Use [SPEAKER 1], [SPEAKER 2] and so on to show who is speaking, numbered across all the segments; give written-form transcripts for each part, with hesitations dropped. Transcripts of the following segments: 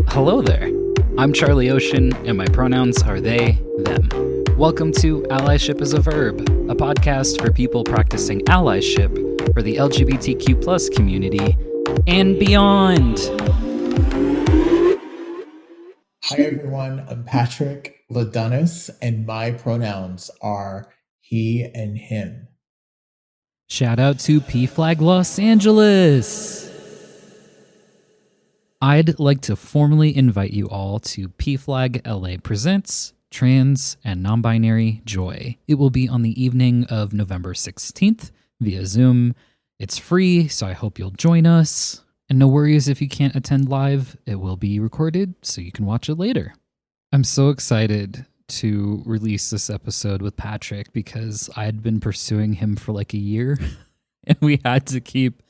[SPEAKER 1] Hello there. I'm Charlie Ocean, and my pronouns are they, them. Welcome to Allyship is a Verb, a podcast for people practicing allyship for the LGBTQ plus community and beyond.
[SPEAKER 2] Hi everyone, I'm Patrick Ladonis, and my pronouns are he and him.
[SPEAKER 1] Shout out to P Flag Los Angeles. I'd like to formally invite you all to P Flag LA Presents Trans and Non-Binary Joy. It will be on the evening of November 16th via Zoom. It's free, so I hope you'll join us. And no worries if you can't attend live, it will be recorded so you can watch it later. I'm so excited to release this episode with Patrick because I had been pursuing him for like a year and we had to keep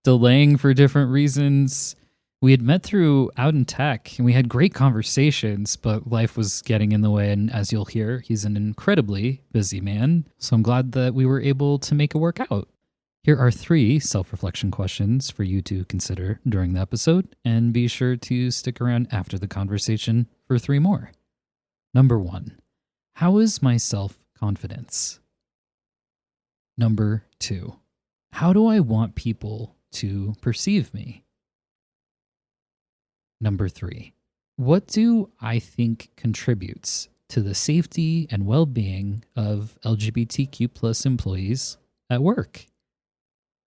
[SPEAKER 1] delaying for different reasons. We had met through Out in Tech and we had great conversations, but life was getting in the way. And as you'll hear, he's an incredibly busy man. So I'm glad that we were able to make it work out. Here are 3 self-reflection questions for you to consider during the episode, and be sure to stick around after the conversation for 3 more. Number 1, how is my self-confidence? Number 2, how do I want people to perceive me? Number 3, what do I think contributes to the safety and well-being of LGBTQ plus employees at work?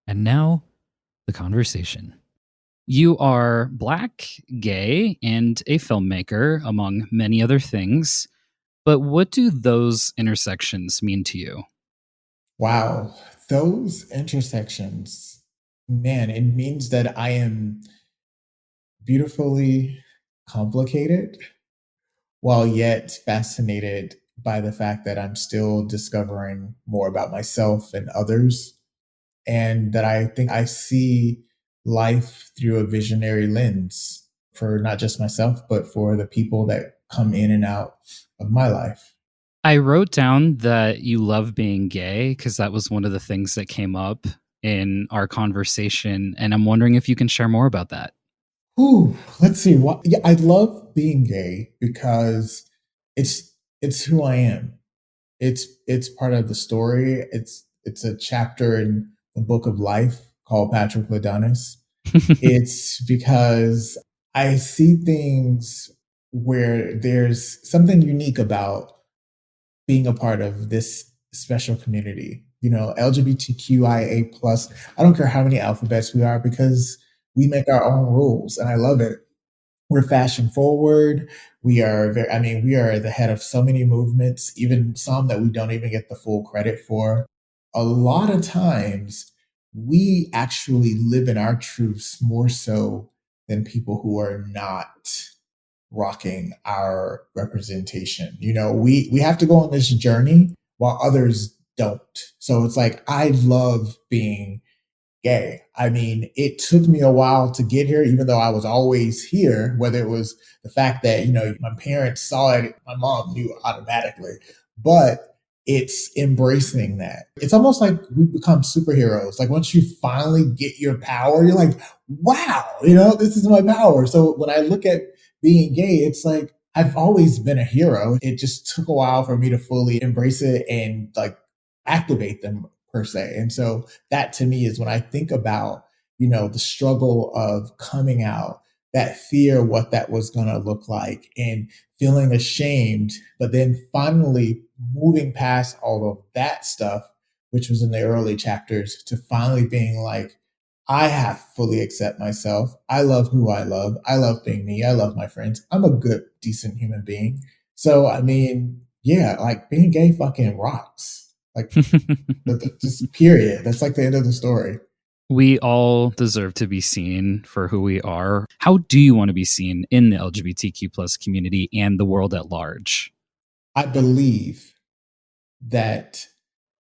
[SPEAKER 1] And now, the conversation. You are Black, gay, and a filmmaker, among many other things. But what do those intersections mean to you?
[SPEAKER 2] Wow, those intersections, man, it means that I am beautifully complicated while yet fascinated by the fact that I'm still discovering more about myself and others. And that I think I see life through a visionary lens for not just myself, but for the people that come in and out of my life.
[SPEAKER 1] I wrote down that you love being gay because that was one of the things that came up in our conversation. And I'm wondering if you can share more about that.
[SPEAKER 2] Ooh, let's see. Yeah, I love being gay because it's who I am. It's part of the story. It's a chapter in the book of life called Patrick Ladonis. It's because I see things where there's something unique about being a part of this special community. You know, LGBTQIA plus. I don't care how many alphabets we are because we make our own rules, and I love it. We're fashion forward. We are we are the head of so many movements, even some that we don't even get the full credit for. A lot of times we actually live in our truths more so than people who are not rocking our representation. You know, we have to go on this journey while others don't. So it's like, I love being gay. I mean, it took me a while to get here, even though I was always here, whether it was the fact that, you know, my parents saw it, my mom knew automatically, but it's embracing that. It's almost like we become superheroes. Like once you finally get your power, you're like, wow, you know, this is my power. So when I look at being gay, it's like, I've always been a hero. It just took a while for me to fully embrace it and like activate them per se. And so that to me is when I think about, you know, the struggle of coming out, that fear, what that was going to look like and feeling ashamed, but then finally moving past all of that stuff, which was in the early chapters, to finally being like, I have fully accept myself. I love who I love. I love being me. I love my friends. I'm a good, decent human being. So, I mean, yeah, like being gay fucking rocks. Like just period. That's like the end of the story.
[SPEAKER 1] We all deserve to be seen for who we are. How do you want to be seen in the LGBTQ plus community and the world at large?
[SPEAKER 2] I believe that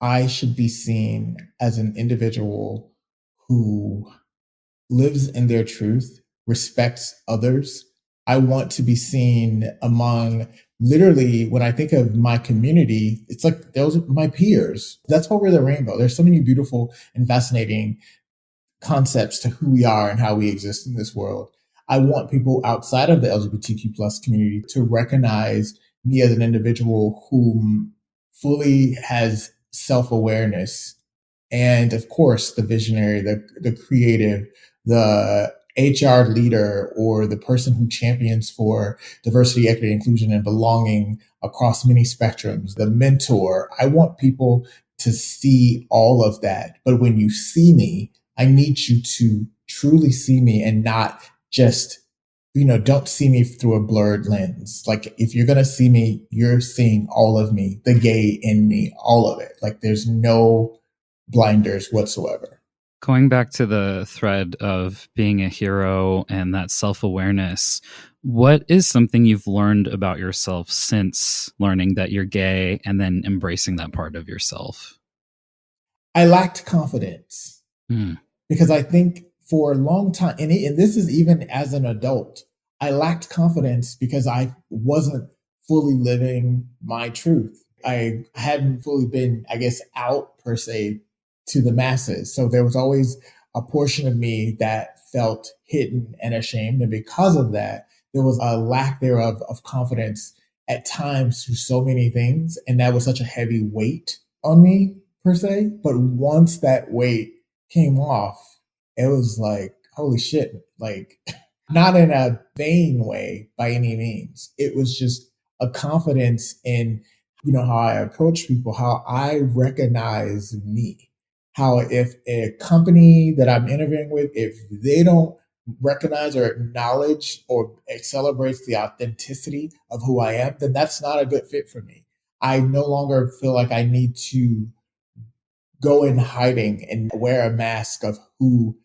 [SPEAKER 2] I should be seen as an individual who lives in their truth, respects others. I want to be seen among literally, when I think of my community, it's like those are my peers. That's why we're the rainbow. There's so many beautiful and fascinating concepts to who we are and how we exist in this world. I want people outside of the LGBTQ plus community to recognize me as an individual who fully has self-awareness, and of course the visionary, the creative, the HR leader, or the person who champions for diversity, equity, inclusion, and belonging across many spectrums, the mentor. I want people to see all of that. But when you see me, I need you to truly see me and not just, don't see me through a blurred lens. Like, if you're going to see me, you're seeing all of me, the gay in me, all of it. Like, there's no blinders whatsoever.
[SPEAKER 1] Going back to the thread of being a hero and that self-awareness, what is something you've learned about yourself since learning that you're gay and then embracing that part of yourself?
[SPEAKER 2] I lacked confidence because I think for a long time, and this is even as an adult, I lacked confidence because I wasn't fully living my truth. I hadn't fully been, I guess, out per se to the masses. So there was always a portion of me that felt hidden and ashamed. And because of that, there was a lack thereof of confidence at times through so many things. And that was such a heavy weight on me per se. But once that weight came off, it was like, holy shit, like not in a vain way by any means. It was just a confidence in, how I approach people, how I recognize me, how if a company that I'm interviewing with, if they don't recognize or acknowledge or celebrates the authenticity of who I am, then that's not a good fit for me. I no longer feel like I need to go in hiding and wear a mask of who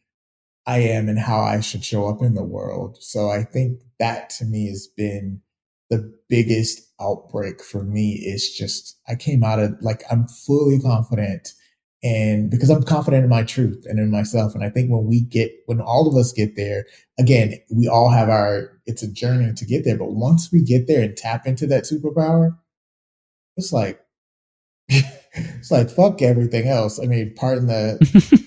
[SPEAKER 2] I am and how I should show up in the world. So I think that to me has been the biggest outbreak for me. Is just, I came out of, like, I'm fully confident, and because I'm confident in my truth and in myself. And I think when all of us get there, again, we all have it's a journey to get there. But once we get there and tap into that superpower, it's like, it's like, fuck everything else. I mean, pardon the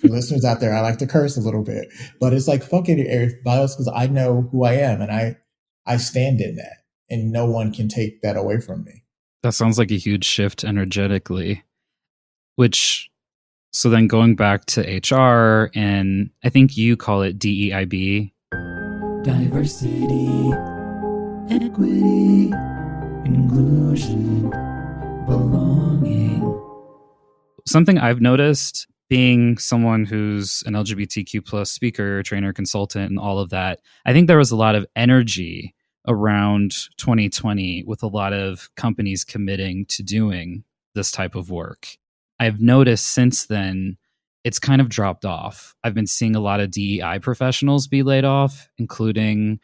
[SPEAKER 2] listeners out there, I like to curse a little bit, but it's like, fuck everybody else, because I know who I am, and I stand in that, and no one can take that away from me.
[SPEAKER 1] That sounds like a huge shift energetically, so then going back to HR, and I think you call it DEIB. Diversity, equity, inclusion, belonging. Something I've noticed, being someone who's an LGBTQ plus speaker, trainer, consultant, and all of that, I think there was a lot of energy around 2020 with a lot of companies committing to doing this type of work. I've noticed since then, it's kind of dropped off. I've been seeing a lot of DEI professionals be laid off, including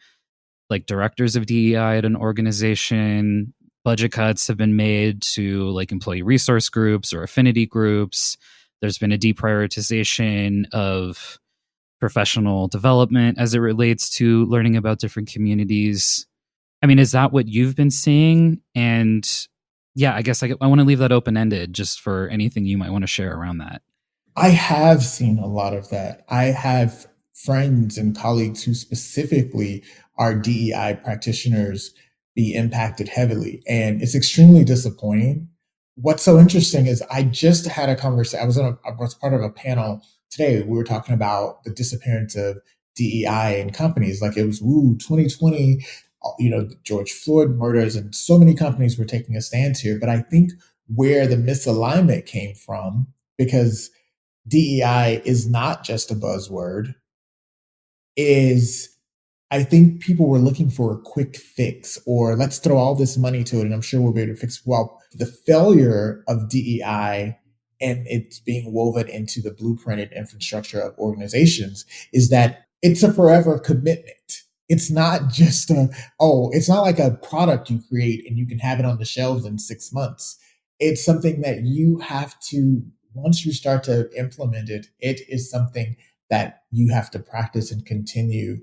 [SPEAKER 1] like directors of DEI at an organization. Budget cuts have been made to like employee resource groups or affinity groups. There's been a deprioritization of professional development as it relates to learning about different communities. I mean, is that what you've been seeing? And yeah, I guess I want to leave that open-ended just for anything you might want to share around that.
[SPEAKER 2] I have seen a lot of that. I have friends and colleagues who specifically are DEI practitioners be impacted heavily, and it's extremely disappointing. What's so interesting is I just had a conversation. I was part of a panel today. We were talking about the disappearance of DEI in companies. Like, it was 2020, George Floyd murders, and so many companies were taking a stand here. But I think where the misalignment came from, because DEI is not just a buzzword, is I think people were looking for a quick fix, or let's throw all this money to it and I'm sure we'll be able to fix. Well, the failure of DEI and it's being woven into the blueprinted infrastructure of organizations is that it's a forever commitment. It's not just it's not like a product you create and you can have it on the shelves in 6 months. It's something that you have to, once you start to implement it, it is something that you have to practice and continue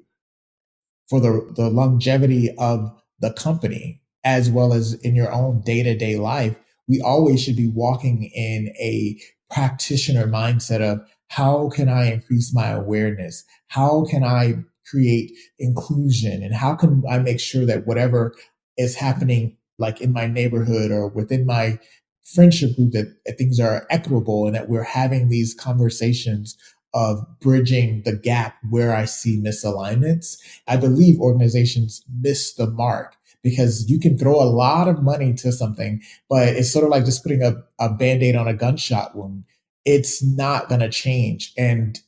[SPEAKER 2] for the longevity of the company, as well as in your own day-to-day life. We always should be walking in a practitioner mindset of, how can I increase my awareness? How can I create inclusion, and how can I make sure that whatever is happening, like in my neighborhood or within my friendship group, that things are equitable and that we're having these conversations of bridging the gap where I see misalignments. I believe organizations miss the mark because you can throw a lot of money to something, but it's sort of like just putting a band-aid on a gunshot wound. It's not going to change. And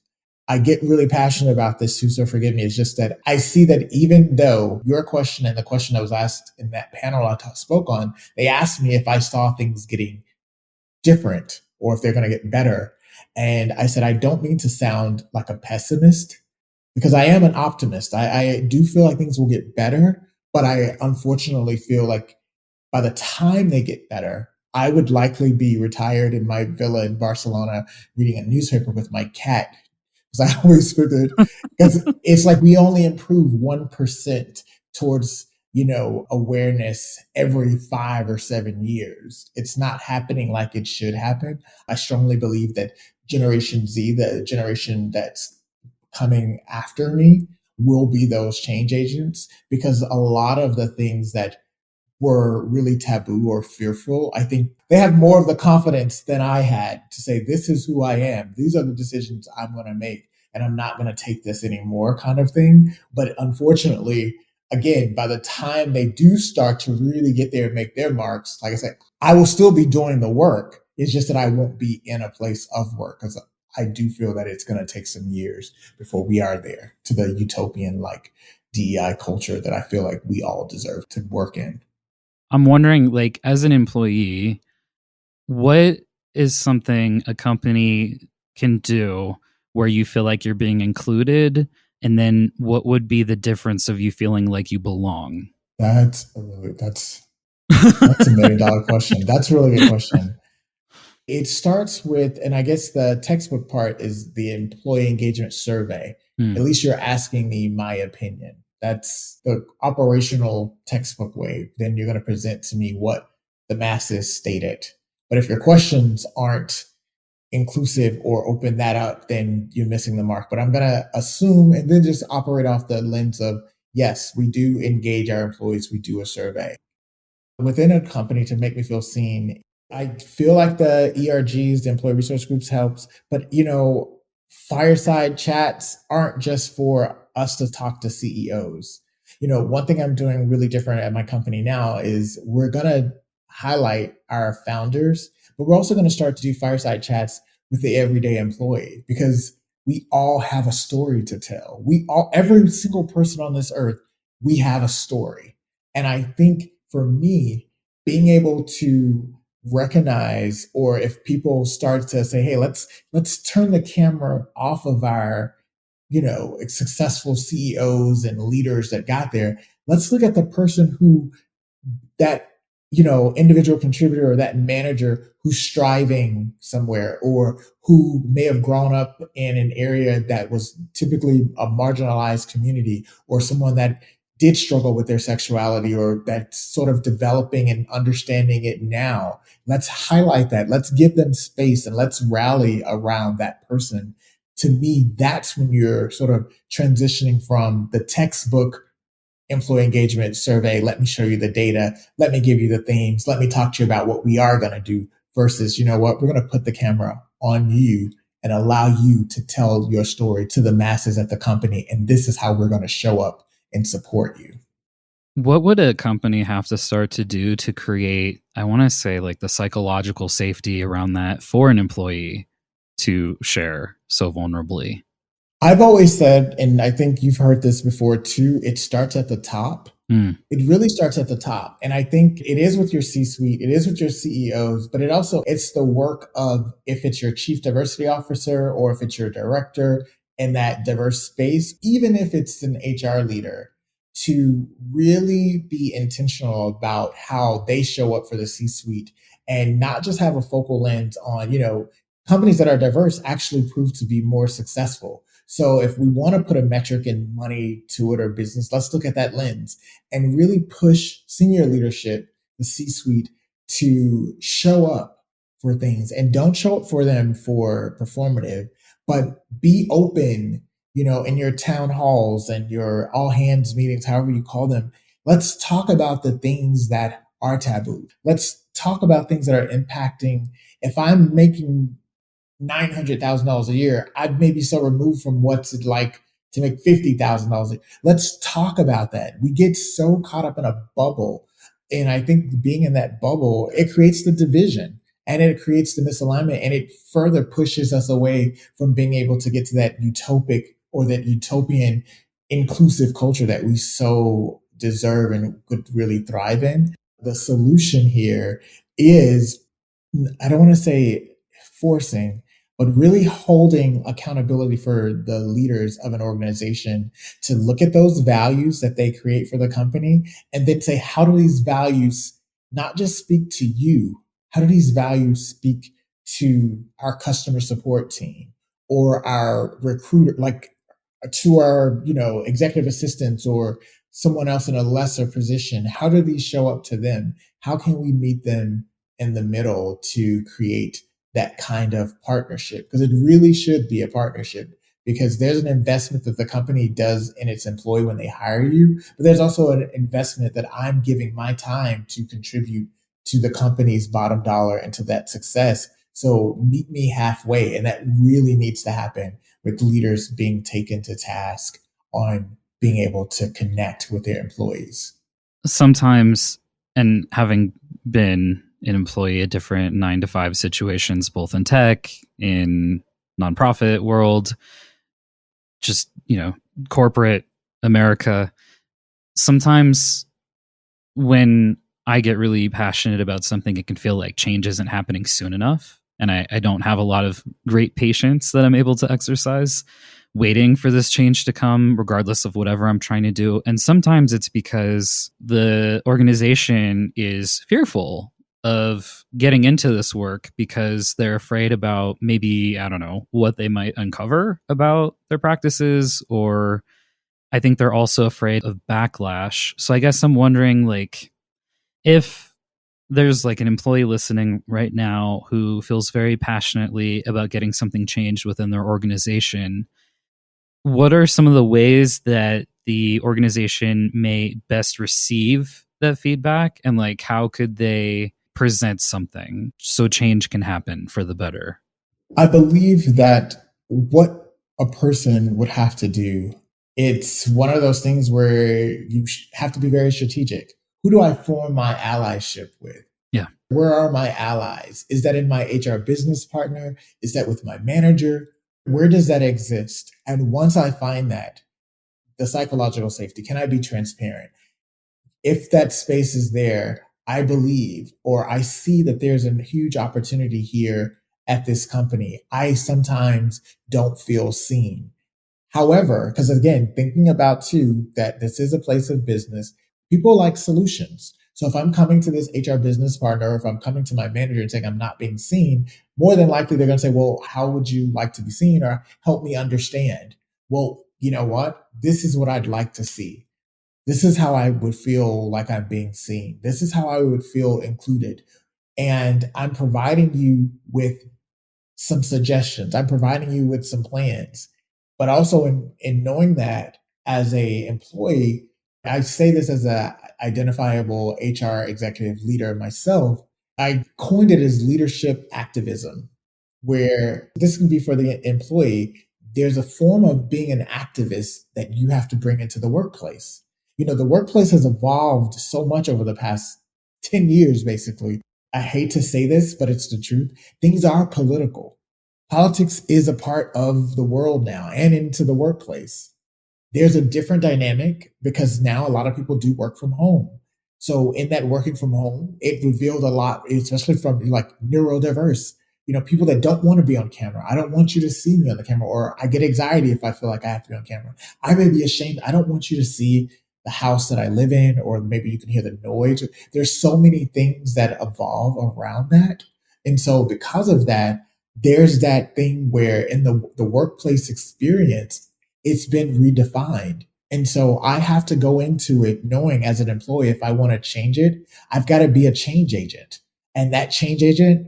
[SPEAKER 2] I get really passionate about this too, so forgive me. It's just that I see that even though your question and the question that was asked in that panel spoke on, they asked me if I saw things getting different or if they're going to get better. And I said, I don't mean to sound like a pessimist because I am an optimist. I do feel like things will get better, but I unfortunately feel like by the time they get better, I would likely be retired in my villa in Barcelona reading a newspaper with my cat. Because I always figured, because it's like we only improve 1% towards, awareness every 5 or 7 years. It's not happening like it should happen. I strongly believe that Generation Z, the generation that's coming after me, will be those change agents because a lot of the things that were really taboo or fearful, I think they have more of the confidence than I had to say, this is who I am. These are the decisions I'm going to make, and I'm not going to take this anymore, kind of thing. But unfortunately, again, by the time they do start to really get there and make their marks, like I said, I will still be doing the work. It's just that I won't be in a place of work because I do feel that it's going to take some years before we are there to the utopian, like DEI culture that I feel like we all deserve to work in.
[SPEAKER 1] I'm wondering, like, as an employee, what is something a company can do where you feel like you're being included? And then what would be the difference of you feeling like you belong?
[SPEAKER 2] That's a $1 million question. That's a really good question. It starts with, and I guess the textbook part is the employee engagement survey.
[SPEAKER 1] Hmm.
[SPEAKER 2] At least you're asking me my opinion. That's the operational textbook way. Then you're going to present to me what the masses stated. But if your questions aren't inclusive or open that up, then you're missing the mark. But I'm going to assume and then just operate off the lens of, yes, we do engage our employees. We do a survey within a company to make me feel seen. I feel like the ERGs, the employee resource groups helps, but fireside chats aren't just for us to talk to CEOs. One thing I'm doing really different at my company now is we're going to highlight our founders, but we're also going to start to do fireside chats with the everyday employee because we all have a story to tell. Every single person on this earth, we have a story. And I think for me, being able to recognize, or if people start to say, hey, let's turn the camera off of our successful CEOs and leaders that got there, let's look at the person who that individual contributor or that manager who's striving somewhere or who may have grown up in an area that was typically a marginalized community, or someone that did struggle with their sexuality or that's sort of developing and understanding it now. Let's highlight that. Let's give them space and let's rally around that person. To me, that's when you're sort of transitioning from the textbook employee engagement survey. Let me show you the data. Let me give you the themes. Let me talk to you about what we are going to do versus, you know what, we're going to put the camera on you and allow you to tell your story to the masses at the company. And this is how we're going to show up and support you.
[SPEAKER 1] What would a company have to start to do to create, I want to say, like the psychological safety around that for an employee to share so vulnerably?
[SPEAKER 2] I've always said, and I think you've heard this before too, it starts at the top. It really starts at the top. And I think it is with your C-suite, it is with your CEOs, but it's the work of, if it's your chief diversity officer or if it's your director in that diverse space, even if it's an HR leader, to really be intentional about how they show up for the C-suite and not just have a focal lens on, companies that are diverse actually prove to be more successful. So if we want to put a metric and money to it or business, let's look at that lens and really push senior leadership, the C-suite, to show up for things, and don't show up for them for performative, but be open in your town halls and your all hands meetings, however you call them, let's talk about the things that are taboo. Let's talk about things that are impacting. If I'm making $900,000 a year, I'd maybe so removed from what's it like to make $50,000. Let's talk about that. We get so caught up in a bubble. And I think being in that bubble, it creates the division and it creates the misalignment and it further pushes us away from being able to get to that utopic or that utopian inclusive culture that we so deserve and could really thrive in. The solution here is, I don't want to say forcing, but really holding accountability for the leaders of an organization to look at those values that they create for the company and then say, how do these values not just speak to you? How do these values speak to our customer support team or our recruiter, like to our, executive assistants or someone else in a lesser position? How do these show up to them? How can we meet them in the middle to create that kind of partnership? Because it really should be a partnership, because there's an investment that the company does in its employee when they hire you, but there's also an investment that I'm giving my time to contribute to the company's bottom dollar and to that success. So meet me halfway. And that really needs to happen with leaders being taken to task on being able to connect with their employees.
[SPEAKER 1] Sometimes, and having been an employee at different 9 to 5 situations, both in tech, in nonprofit world, just, corporate America, sometimes when I get really passionate about something, it can feel like change isn't happening soon enough. And I don't have a lot of great patience that I'm able to exercise waiting for this change to come, regardless of whatever I'm trying to do. And sometimes it's because the organization is fearful of getting into this work because they're afraid about maybe, I don't know, what they might uncover about their practices, or I think they're also afraid of backlash. So I guess I'm wondering, like, if there's like an employee listening right now who feels very passionately about getting something changed within their organization, what are some of the ways that the organization may best receive that feedback, and like how could they present something so change can happen for the better?
[SPEAKER 2] I believe that what a person would have to do, it's one of those things where you have to be very strategic. Who do I form my allyship with?
[SPEAKER 1] Yeah.
[SPEAKER 2] Where are my allies? Is that in my HR business partner? Is that with my manager? Where does that exist? And once I find that, the psychological safety, can I be transparent? If that space is there, I believe or I see that there's a huge opportunity here at this company. I sometimes don't feel seen. However, because again, thinking about too, that this is a place of business, people like solutions. So if I'm coming to this HR business partner, or if I'm coming to my manager and saying I'm not being seen, more than likely they're going to say, well, how would you like to be seen, or help me understand? Well, you know what? This is what I'd like to see. This is how I would feel like I'm being seen. This is how I would feel included. And I'm providing you with some suggestions. I'm providing you with some plans. But also in knowing that as a employee, I say this as a identifiable HR executive leader myself, I coined it as leadership activism, where this can be for the employee. There's a form of being an activist that you have to bring into the workplace. The workplace has evolved so much over the past 10 years, basically. I hate to say this, but it's the truth. Things are political. Politics is a part of the world now and into the workplace. There's a different dynamic because now a lot of people do work from home. So in that working from home, it revealed a lot, especially from like neurodiverse, people that don't want to be on camera. I don't want you to see me on the camera, or I get anxiety if I feel like I have to be on camera. I may be ashamed. I don't want you to see the house that I live in, or maybe you can hear the noise. There's so many things that evolve around that. And so because of that, there's that thing where in the workplace experience, it's been redefined. And so I have to go into it knowing as an employee, if I want to change it, I've got to be a change agent. And that change agent,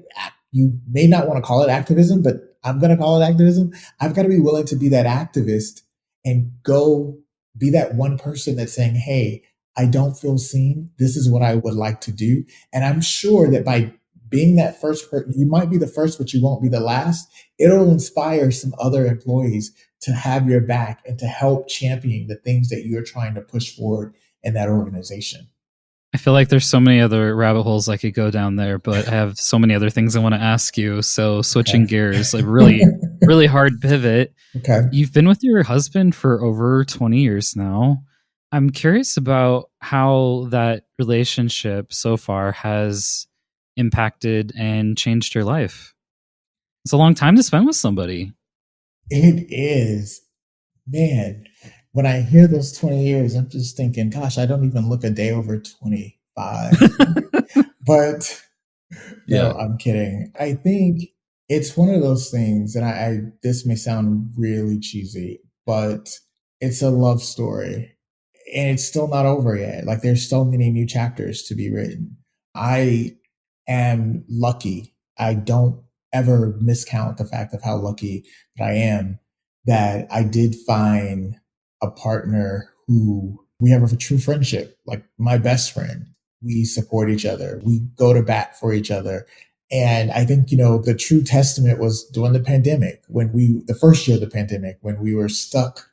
[SPEAKER 2] you may not want to call it activism, but I'm going to call it activism. I've got to be willing to be that activist and go be that one person that's saying, hey, I don't feel seen. This is what I would like to do. And I'm sure that by being that first person, you might be the first, but you won't be the last. It'll inspire some other employees to have your back and to help champion the things that you're trying to push forward in that organization.
[SPEAKER 1] I feel like there's so many other rabbit holes I could go down there, but I have so many other things I want to ask you. So switching
[SPEAKER 2] Okay.
[SPEAKER 1] gears, like really, really hard pivot.
[SPEAKER 2] Okay.
[SPEAKER 1] You've been with your husband for over 20 years now. I'm curious about how that relationship so far has impacted and changed your life. It's a long time to spend with somebody.
[SPEAKER 2] It is, man. When I hear those 20 years, I'm just thinking, gosh, I don't even look a day over 25. But no,
[SPEAKER 1] Yeah.
[SPEAKER 2] I'm kidding. I think it's one of those things, and this may sound really cheesy, but it's a love story. And it's still not over yet. Like there's so many new chapters to be written. I am lucky. I don't ever miscount the fact of how lucky that I am that I did find a partner who we have a true friendship, like my best friend. We support each other. We go to bat for each other. And I think, the true testament was during the pandemic, the first year of the pandemic, when we were stuck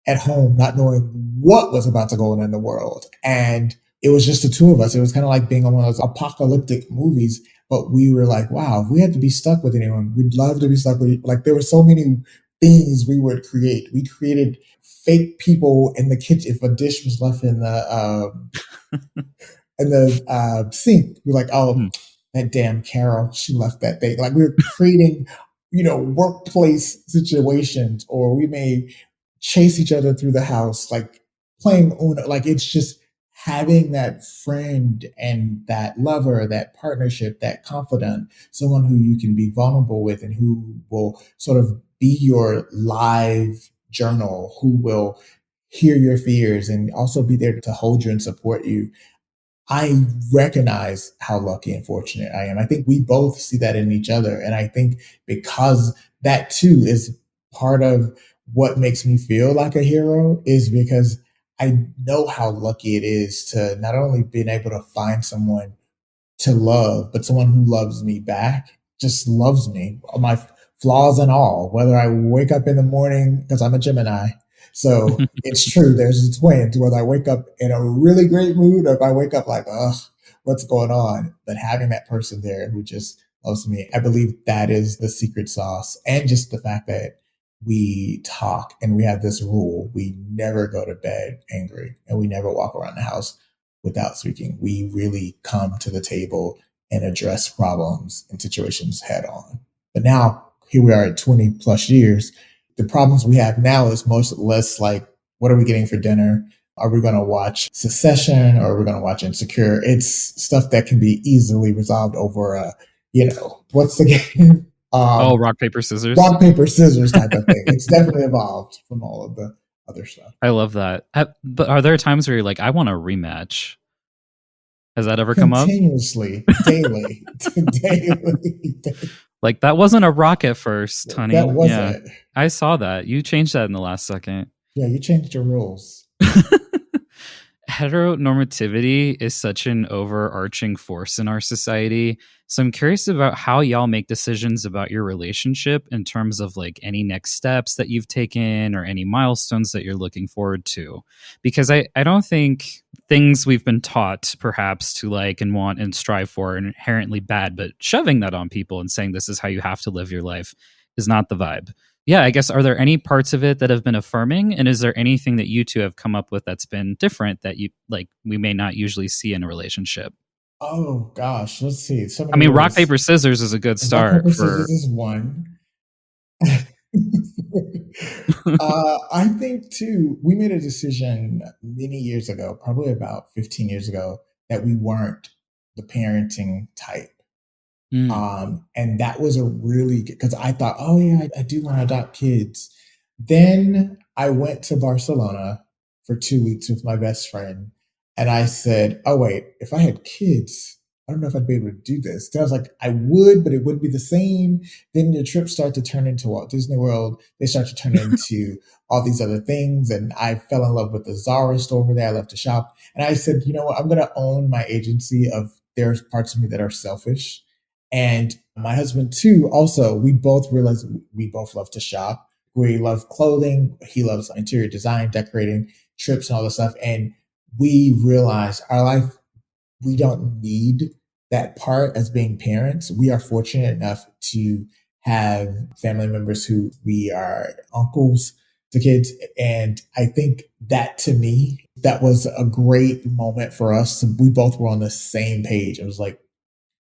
[SPEAKER 2] at home, not knowing what was about to go on in the world. And it was just the two of us. It was kind of like being on one of those apocalyptic movies. But we were like, wow, if we had to be stuck with anyone, we'd love to be stuck with, like, there were so many things we would create. We created fake people in the kitchen. If a dish was left in the sink, we're like, oh, that damn Carol, she left that thing. Like, we were creating, workplace situations, or we may chase each other through the house, like playing Uno. Like, it's just having that friend and that lover, that partnership, that confidant, someone who you can be vulnerable with and who will sort of be your live journal, who will hear your fears and also be there to hold you and support you. I recognize how lucky and fortunate I am. I think we both see that in each other. And I think because that too is part of what makes me feel like a hero, is because I know how lucky it is to not only being able to find someone to love, but someone who loves me back, just loves me, my flaws and all, whether I wake up in the morning, because I'm a Gemini. So it's true, there's twins, whether I wake up in a really great mood or if I wake up like, ugh, what's going on? But having that person there who just loves me, I believe that is the secret sauce. And just the fact that we talk and we have this rule: we never go to bed angry and we never walk around the house without speaking. We really come to the table and address problems and situations head on. But now, here we are at 20 plus years. The problems we have now is most less like, what are we getting for dinner? Are we going to watch Succession, or are we going to watch Insecure? It's stuff that can be easily resolved over what's the game?
[SPEAKER 1] Rock, paper, scissors.
[SPEAKER 2] Rock, paper, scissors type of thing. It's definitely evolved from all of the other stuff.
[SPEAKER 1] I love that. But are there times where you're like, I want a rematch? Has that ever come up?
[SPEAKER 2] Continuously, daily, daily.
[SPEAKER 1] Like, that wasn't a rock at first, honey.
[SPEAKER 2] That wasn't.
[SPEAKER 1] Yeah, I saw that. You changed that in the last second.
[SPEAKER 2] Yeah, you changed your rules.
[SPEAKER 1] Heteronormativity is such an overarching force in our society. So I'm curious about how y'all make decisions about your relationship in terms of like any next steps that you've taken or any milestones that you're looking forward to. Because I don't think things we've been taught perhaps to like and want and strive for are inherently bad, but shoving that on people and saying this is how you have to live your life is not the vibe. Yeah, I guess, are there any parts of it that have been affirming? And is there anything that you two have come up with that's been different that you like we may not usually see in a relationship?
[SPEAKER 2] Oh gosh, let's see.
[SPEAKER 1] I mean, rock, paper, scissors is a good start.
[SPEAKER 2] Rock, paper, scissors is one. I think too, we made a decision many years ago, probably about 15 years ago, that we weren't the parenting type. And that was a really good, because I thought, oh yeah, I do want to adopt kids. Then I went to Barcelona for 2 weeks with my best friend, and I said, oh wait, if I had kids, I don't know if I'd be able to do this. Then I was like, I would, but it wouldn't be the same. Then your trips start to turn into Walt Disney World. They start to turn into all these other things. And I fell in love with the Zara store over there. I love to shop. And I said, you know what? I'm going to own my agency of there's parts of me that are selfish. And my husband, too, also, we both realized we both love to shop. We love clothing. He loves interior design, decorating, trips, and all this stuff. And we realized our life, we don't need that part as being parents. We are fortunate enough to have family members who we are uncles to kids. And I think that to me, that was a great moment for us. We both were on the same page. It was like,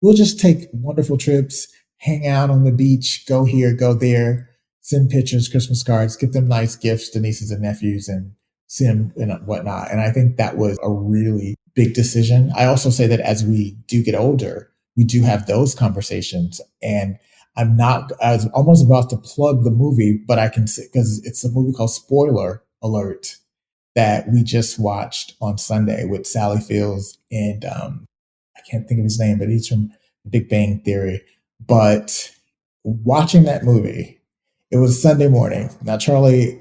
[SPEAKER 2] we'll just take wonderful trips, hang out on the beach, go here, go there, send pictures, Christmas cards, get them nice gifts to nieces and nephews and see them and whatnot. And I think that was a really big decision. I also say that as we do get older, we do have those conversations. And I was almost about to plug the movie, but I can say, because it's a movie called Spoiler Alert that we just watched on Sunday with Sally Fields and I can't think of his name, but he's from Big Bang Theory. But watching that movie, it was Sunday morning. Now, Charlie,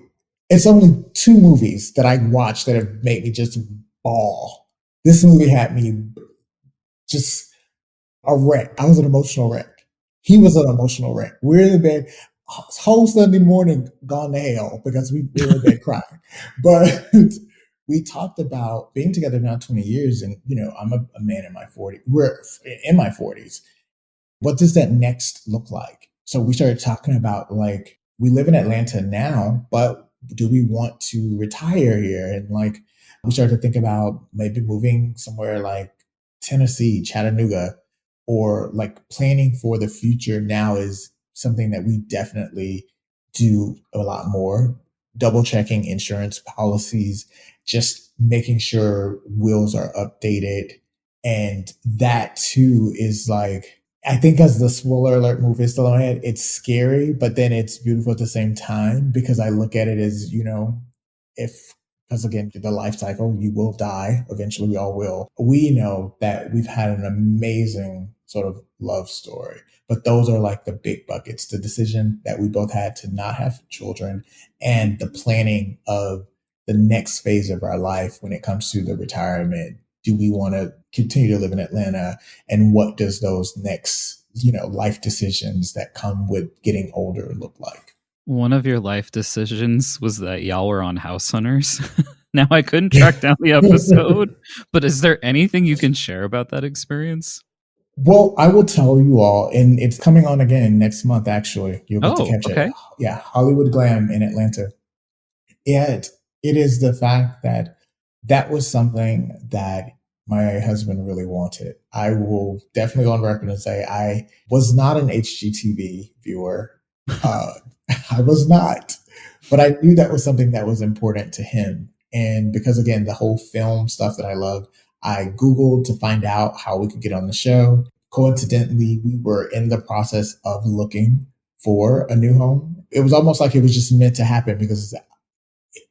[SPEAKER 2] it's only two movies that I watched that have made me just bawl. This movie had me just a wreck. I was an emotional wreck. He was an emotional wreck. We're in the bed, whole Sunday morning gone to hell because we were in bed crying. But we talked about being together now 20 years. And, I'm a man in my 40s. We're in my 40s. What does that next look like? So we started talking about like, we live in Atlanta now, but do we want to retire here? And like, we started to think about maybe moving somewhere like Tennessee, Chattanooga, or like planning for the future now is something that we definitely do a lot more. Double checking insurance policies, just making sure wills are updated. And that too is like, I think as the spoiler alert movie is still on my head, it's scary, but then it's beautiful at the same time because I look at it as, if, because again, the life cycle, you will die. Eventually we all will. We know that we've had an amazing sort of love story, but those are like the big buckets, the decision that we both had to not have children and the planning of the next phase of our life when it comes to the retirement. Do we want to continue to live in Atlanta? And what does those next, life decisions that come with getting older look like?
[SPEAKER 1] One of your life decisions was that y'all were on House Hunters. Now, I couldn't track down the episode, but is there anything you can share about that experience?
[SPEAKER 2] Well, I will tell you all, and it's coming on again next month, actually. You'll get to catch
[SPEAKER 1] okay.
[SPEAKER 2] it. Yeah, Hollywood Glam in Atlanta. It is the fact that that was something that my husband really wanted. I will definitely go on record and say I was not an HGTV viewer. I was not, but I knew that was something that was important to him. And because again, the whole film stuff that I love, I Googled to find out how we could get on the show. Coincidentally, we were in the process of looking for a new home. It was almost like it was just meant to happen because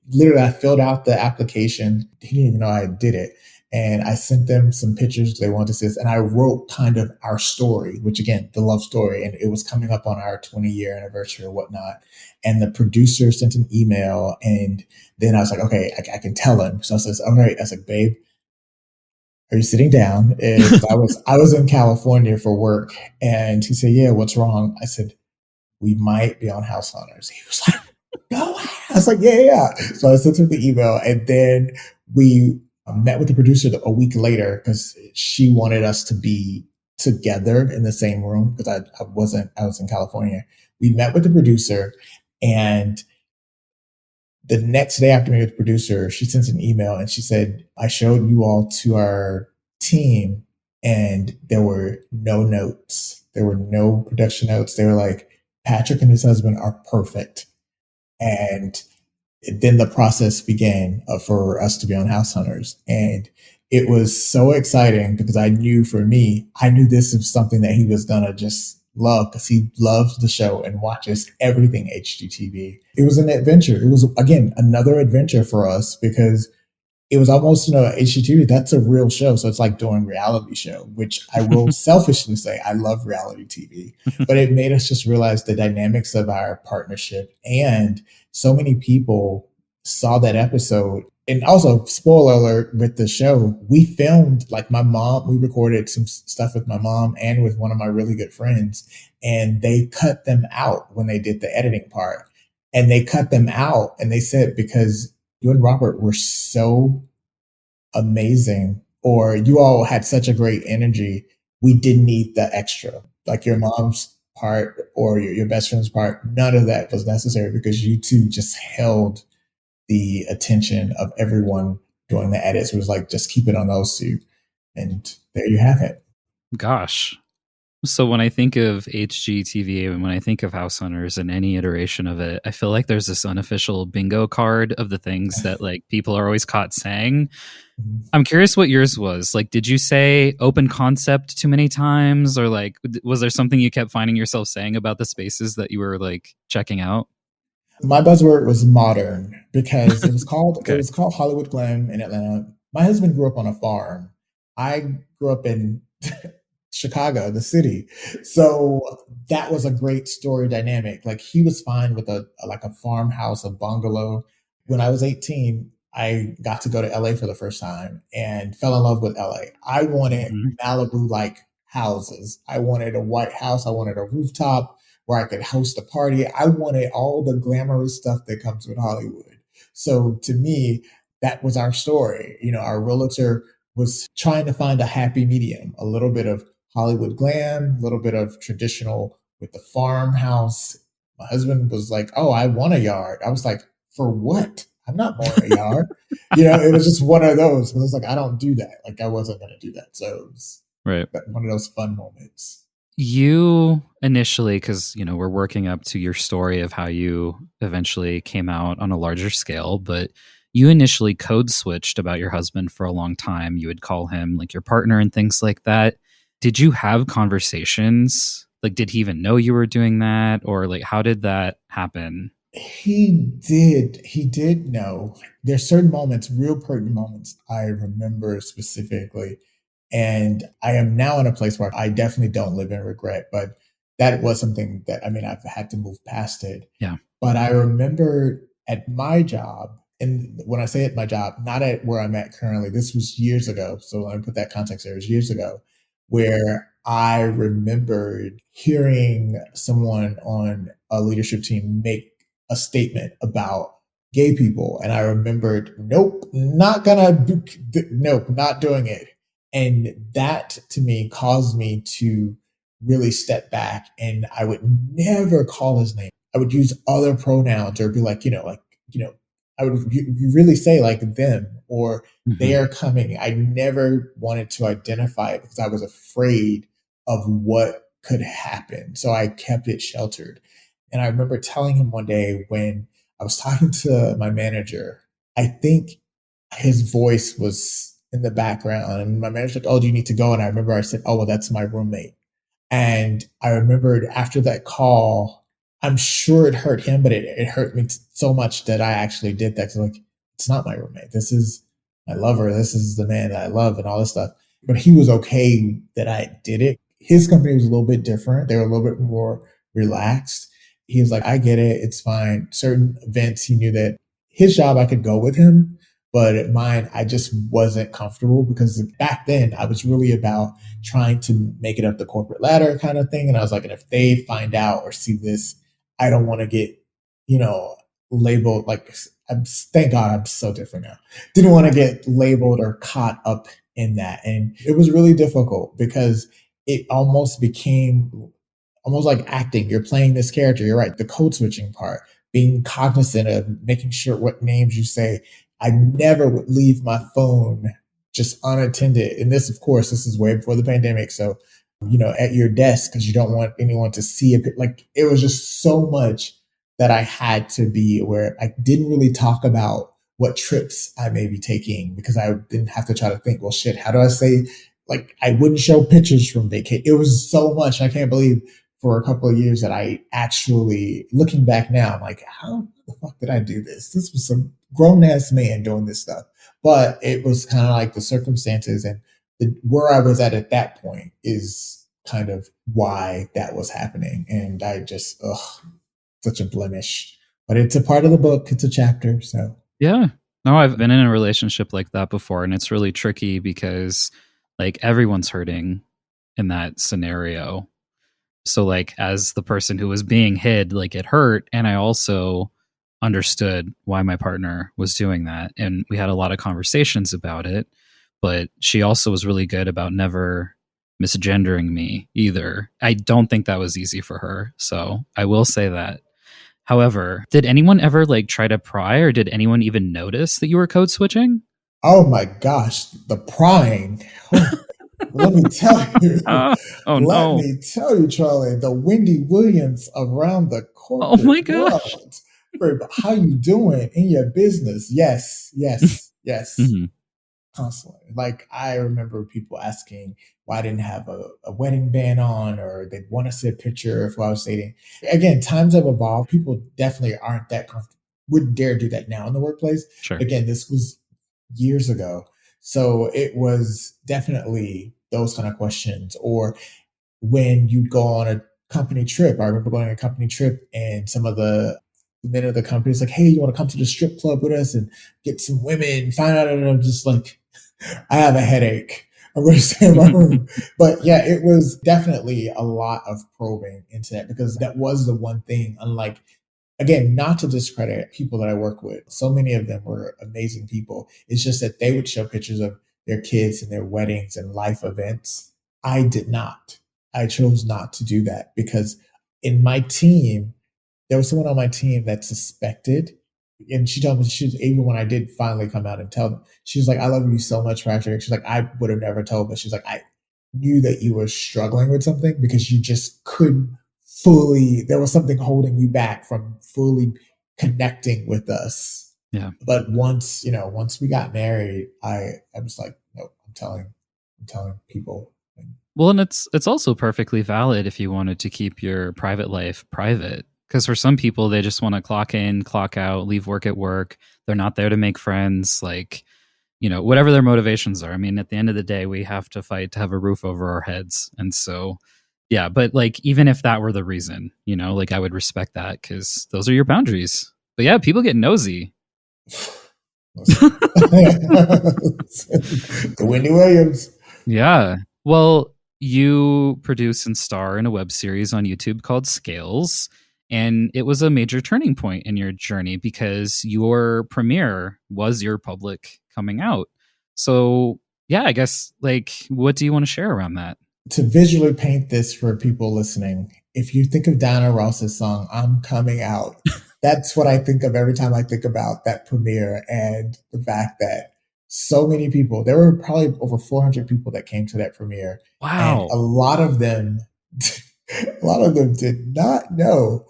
[SPEAKER 2] literally I filled out the application. He didn't even know I did it. And I sent them some pictures they wanted to see. And I wrote kind of our story, which again, the love story. And it was coming up on our 20-year anniversary or whatnot. And the producer sent an email. And then I was like, okay, I can tell him. So I says, all right. I was like, babe, are you sitting down? And I was in California for work. And he said, yeah, what's wrong? I said, we might be on House Hunters. He was like, no. I was like, yeah. So I sent her the email. And then we met with the producer a week later because she wanted us to be together in the same room because I was in California. We met with the producer, and the next day after meeting with the producer, she sent an email and she said, I showed you all to our team and there were no notes. There were no production notes. They were like, Patrick and his husband are perfect. And then the process began for us to be on House Hunters. And it was so exciting because I knew this was something that he was going to just love because he loves the show and watches everything HGTV. It was an adventure. It was, again, another adventure for us because it was almost, HGTV, that's a real show. So it's like doing reality show, which I will selfishly say I love reality TV. But it made us just realize the dynamics of our partnership. And so many people saw that episode. And also, spoiler alert with the show, we filmed like my mom, we recorded some stuff with my mom and with one of my really good friends. And they cut them out when they did the editing part. And they cut them out and they said, because you and Robert were so amazing, or you all had such a great energy, we didn't need the extra. Like your mom's part or your best friend's part, none of that was necessary because you two just held the attention of everyone doing the edits. It was like, just keep it on those two. And there you have it.
[SPEAKER 1] Gosh. So when I think of HGTV and when I think of House Hunters and any iteration of it, I feel like there's this unofficial bingo card of the things that like people are always caught saying. I'm curious what yours was. Like, did you say open concept too many times, or like, was there something you kept finding yourself saying about the spaces that you were like checking out?
[SPEAKER 2] My buzzword was modern because it
[SPEAKER 1] Okay.
[SPEAKER 2] was called Hollywood Glam in Atlanta. My husband grew up on a farm. I grew up in Chicago, the city. So that was a great story dynamic. Like he was fine with a farmhouse, a bungalow. When I was 18, I got to go to LA for the first time and fell in love with LA. I wanted
[SPEAKER 1] Mhm.
[SPEAKER 2] Malibu like houses. I wanted a white house. I wanted a rooftop where I could host a party. I wanted all the glamorous stuff that comes with Hollywood. So to me, that was our story. Our realtor was trying to find a happy medium, a little bit of Hollywood glam, a little bit of traditional with the farmhouse. My husband was like, "Oh, I want a yard." I was like, "For what? I'm not mowing a yard." It was just one of those. But it was like, I don't do that. Like I wasn't going to do that. So it was
[SPEAKER 1] Right.
[SPEAKER 2] one of those fun moments.
[SPEAKER 1] You initially, because we're working up to your story of how you eventually came out on a larger scale, but you initially code switched about your husband for a long time. You would call him like your partner and things like that. Did you have conversations? Like, did he even know you were doing that? Or like, how did that happen?
[SPEAKER 2] He did know. There's certain moments, real pertinent moments I remember specifically. And I am now in a place where I definitely don't live in regret, but that was something that, I mean, I've had to move past it.
[SPEAKER 1] Yeah.
[SPEAKER 2] But I remember at my job, and when I say at my job, not at where I'm at currently, this was years ago. So let me put that context there. It was years ago where I remembered hearing someone on a leadership team make a statement about gay people. And I remembered, nope, not gonna do, nope, not doing it. And that to me caused me to really step back, and I would never call his name. I would use other pronouns or be like, I would you really say like them or they
[SPEAKER 1] Mhm.
[SPEAKER 2] are coming. I never wanted to identify it because I was afraid of what could happen. So I kept it sheltered. And I remember telling him one day when I was talking to my manager, I think his voice was in the background. And my manager's like, "Oh, do you need to go?" And I remember I said, "Oh, well, that's my roommate." And I remembered after that call, I'm sure it hurt him, but it hurt me so much that I actually did that. 'Cause like, it's not my roommate. This is my lover. This is the man that I love and all this stuff. But he was okay that I did it. His company was a little bit different. They were a little bit more relaxed. He was like, I get it. It's fine. Certain events, he knew that his job, I could go with him. But at mine, I just wasn't comfortable because back then I was really about trying to make it up the corporate ladder kind of thing. And I was like, and if they find out or see this, I don't want to get, you know, labeled like, thank God I'm so different now. Didn't want to get labeled or caught up in that. And it was really difficult because it almost became almost like acting. You're playing this character. You're right. The code switching part, being cognizant of making sure what names you say. I never would leave my phone just unattended. And this, of course, this is way before the pandemic. So, at your desk because you don't want anyone to see it. Like it was just so much that I had to be aware. I didn't really talk about what trips I may be taking because I didn't have to try to think, well, shit, how do I say, like, I wouldn't show pictures from vacation. It was so much. I can't believe for a couple of years that I actually, looking back now, I'm like, how the fuck did I do this? This was some grown ass man doing this stuff. But it was kind of like the circumstances and where I was at that point is kind of why that was happening. And I just, ugh, such a blemish. But it's a part of the book. It's a chapter. So
[SPEAKER 1] Yeah. No, I've been in a relationship like that before, and it's really tricky because like everyone's hurting in that scenario. So like as the person who was being hid, like it hurt, and I also understood why my partner was doing that, and we had a lot of conversations about it, but she also was really good about never misgendering me either. I don't think that was easy for her. So I will say that. However, did anyone ever like try to pry, or did anyone even notice that you were code switching?
[SPEAKER 2] oh my gosh, the prying. Oh, let me tell you,
[SPEAKER 1] Oh
[SPEAKER 2] let
[SPEAKER 1] no.
[SPEAKER 2] me tell you, Charlie, the Wendy Williams around the
[SPEAKER 1] Oh
[SPEAKER 2] corporate
[SPEAKER 1] my gosh.
[SPEAKER 2] world. How you doing in your business? Yes, yes, yes.
[SPEAKER 1] Mhm.
[SPEAKER 2] Constantly. Like I remember people asking why I didn't have a wedding band on, or they'd want to see a picture if I was dating. Again, times have evolved. People definitely aren't that comfortable, wouldn't dare do that now in the workplace.
[SPEAKER 1] Sure.
[SPEAKER 2] Again, this was years ago. So it was definitely those kind of questions. Or when you go on a company trip. I remember going on a company trip and some of the men of the company is like, hey, you want to come to the strip club with us and get some women, find out. And I'm just like, I have a headache. I'm going to stay in my room. But yeah, it was definitely a lot of probing into that because that was the one thing, unlike, again, not to discredit people that I work with. So many of them were amazing people. It's just that they would show pictures of their kids and their weddings and life events. I did not. I chose not to do that because in my team, there was someone on my team that suspected, and she told me she was, even when I did finally come out and tell them, she was like, "I love you so much, Patrick." She's like, "I would have never told," but she's like, "I knew that you were struggling with something because you just couldn't fully. There was something holding you back from fully connecting with us."
[SPEAKER 1] Yeah.
[SPEAKER 2] But once once we got married, I was like, "Nope, I'm telling people."
[SPEAKER 1] Well, and it's also perfectly valid if you wanted to keep your private life private. Because for some people, they just want to clock in, clock out, leave work at work. They're not there to make friends. Like, whatever their motivations are. I mean, at the end of the day, we have to fight to have a roof over our heads. And so, yeah, but like, even if that were the reason, like I would respect that because those are your boundaries. But yeah, people get nosy.
[SPEAKER 2] Listen. Wendy Williams.
[SPEAKER 1] Yeah. Well, you produce and star in a web series on YouTube called Scales. And it was a major turning point in your journey because your premiere was your public coming out. So, yeah, I guess, like, what do you want to share around that?
[SPEAKER 2] To visually paint this for people listening, if you think of Diana Ross's song, I'm Coming Out, that's what I think of every time I think about that premiere and the fact that so many people, there were probably over 400 people that came to that premiere, and
[SPEAKER 1] Wow.
[SPEAKER 2] a lot of them, a lot of them did not know.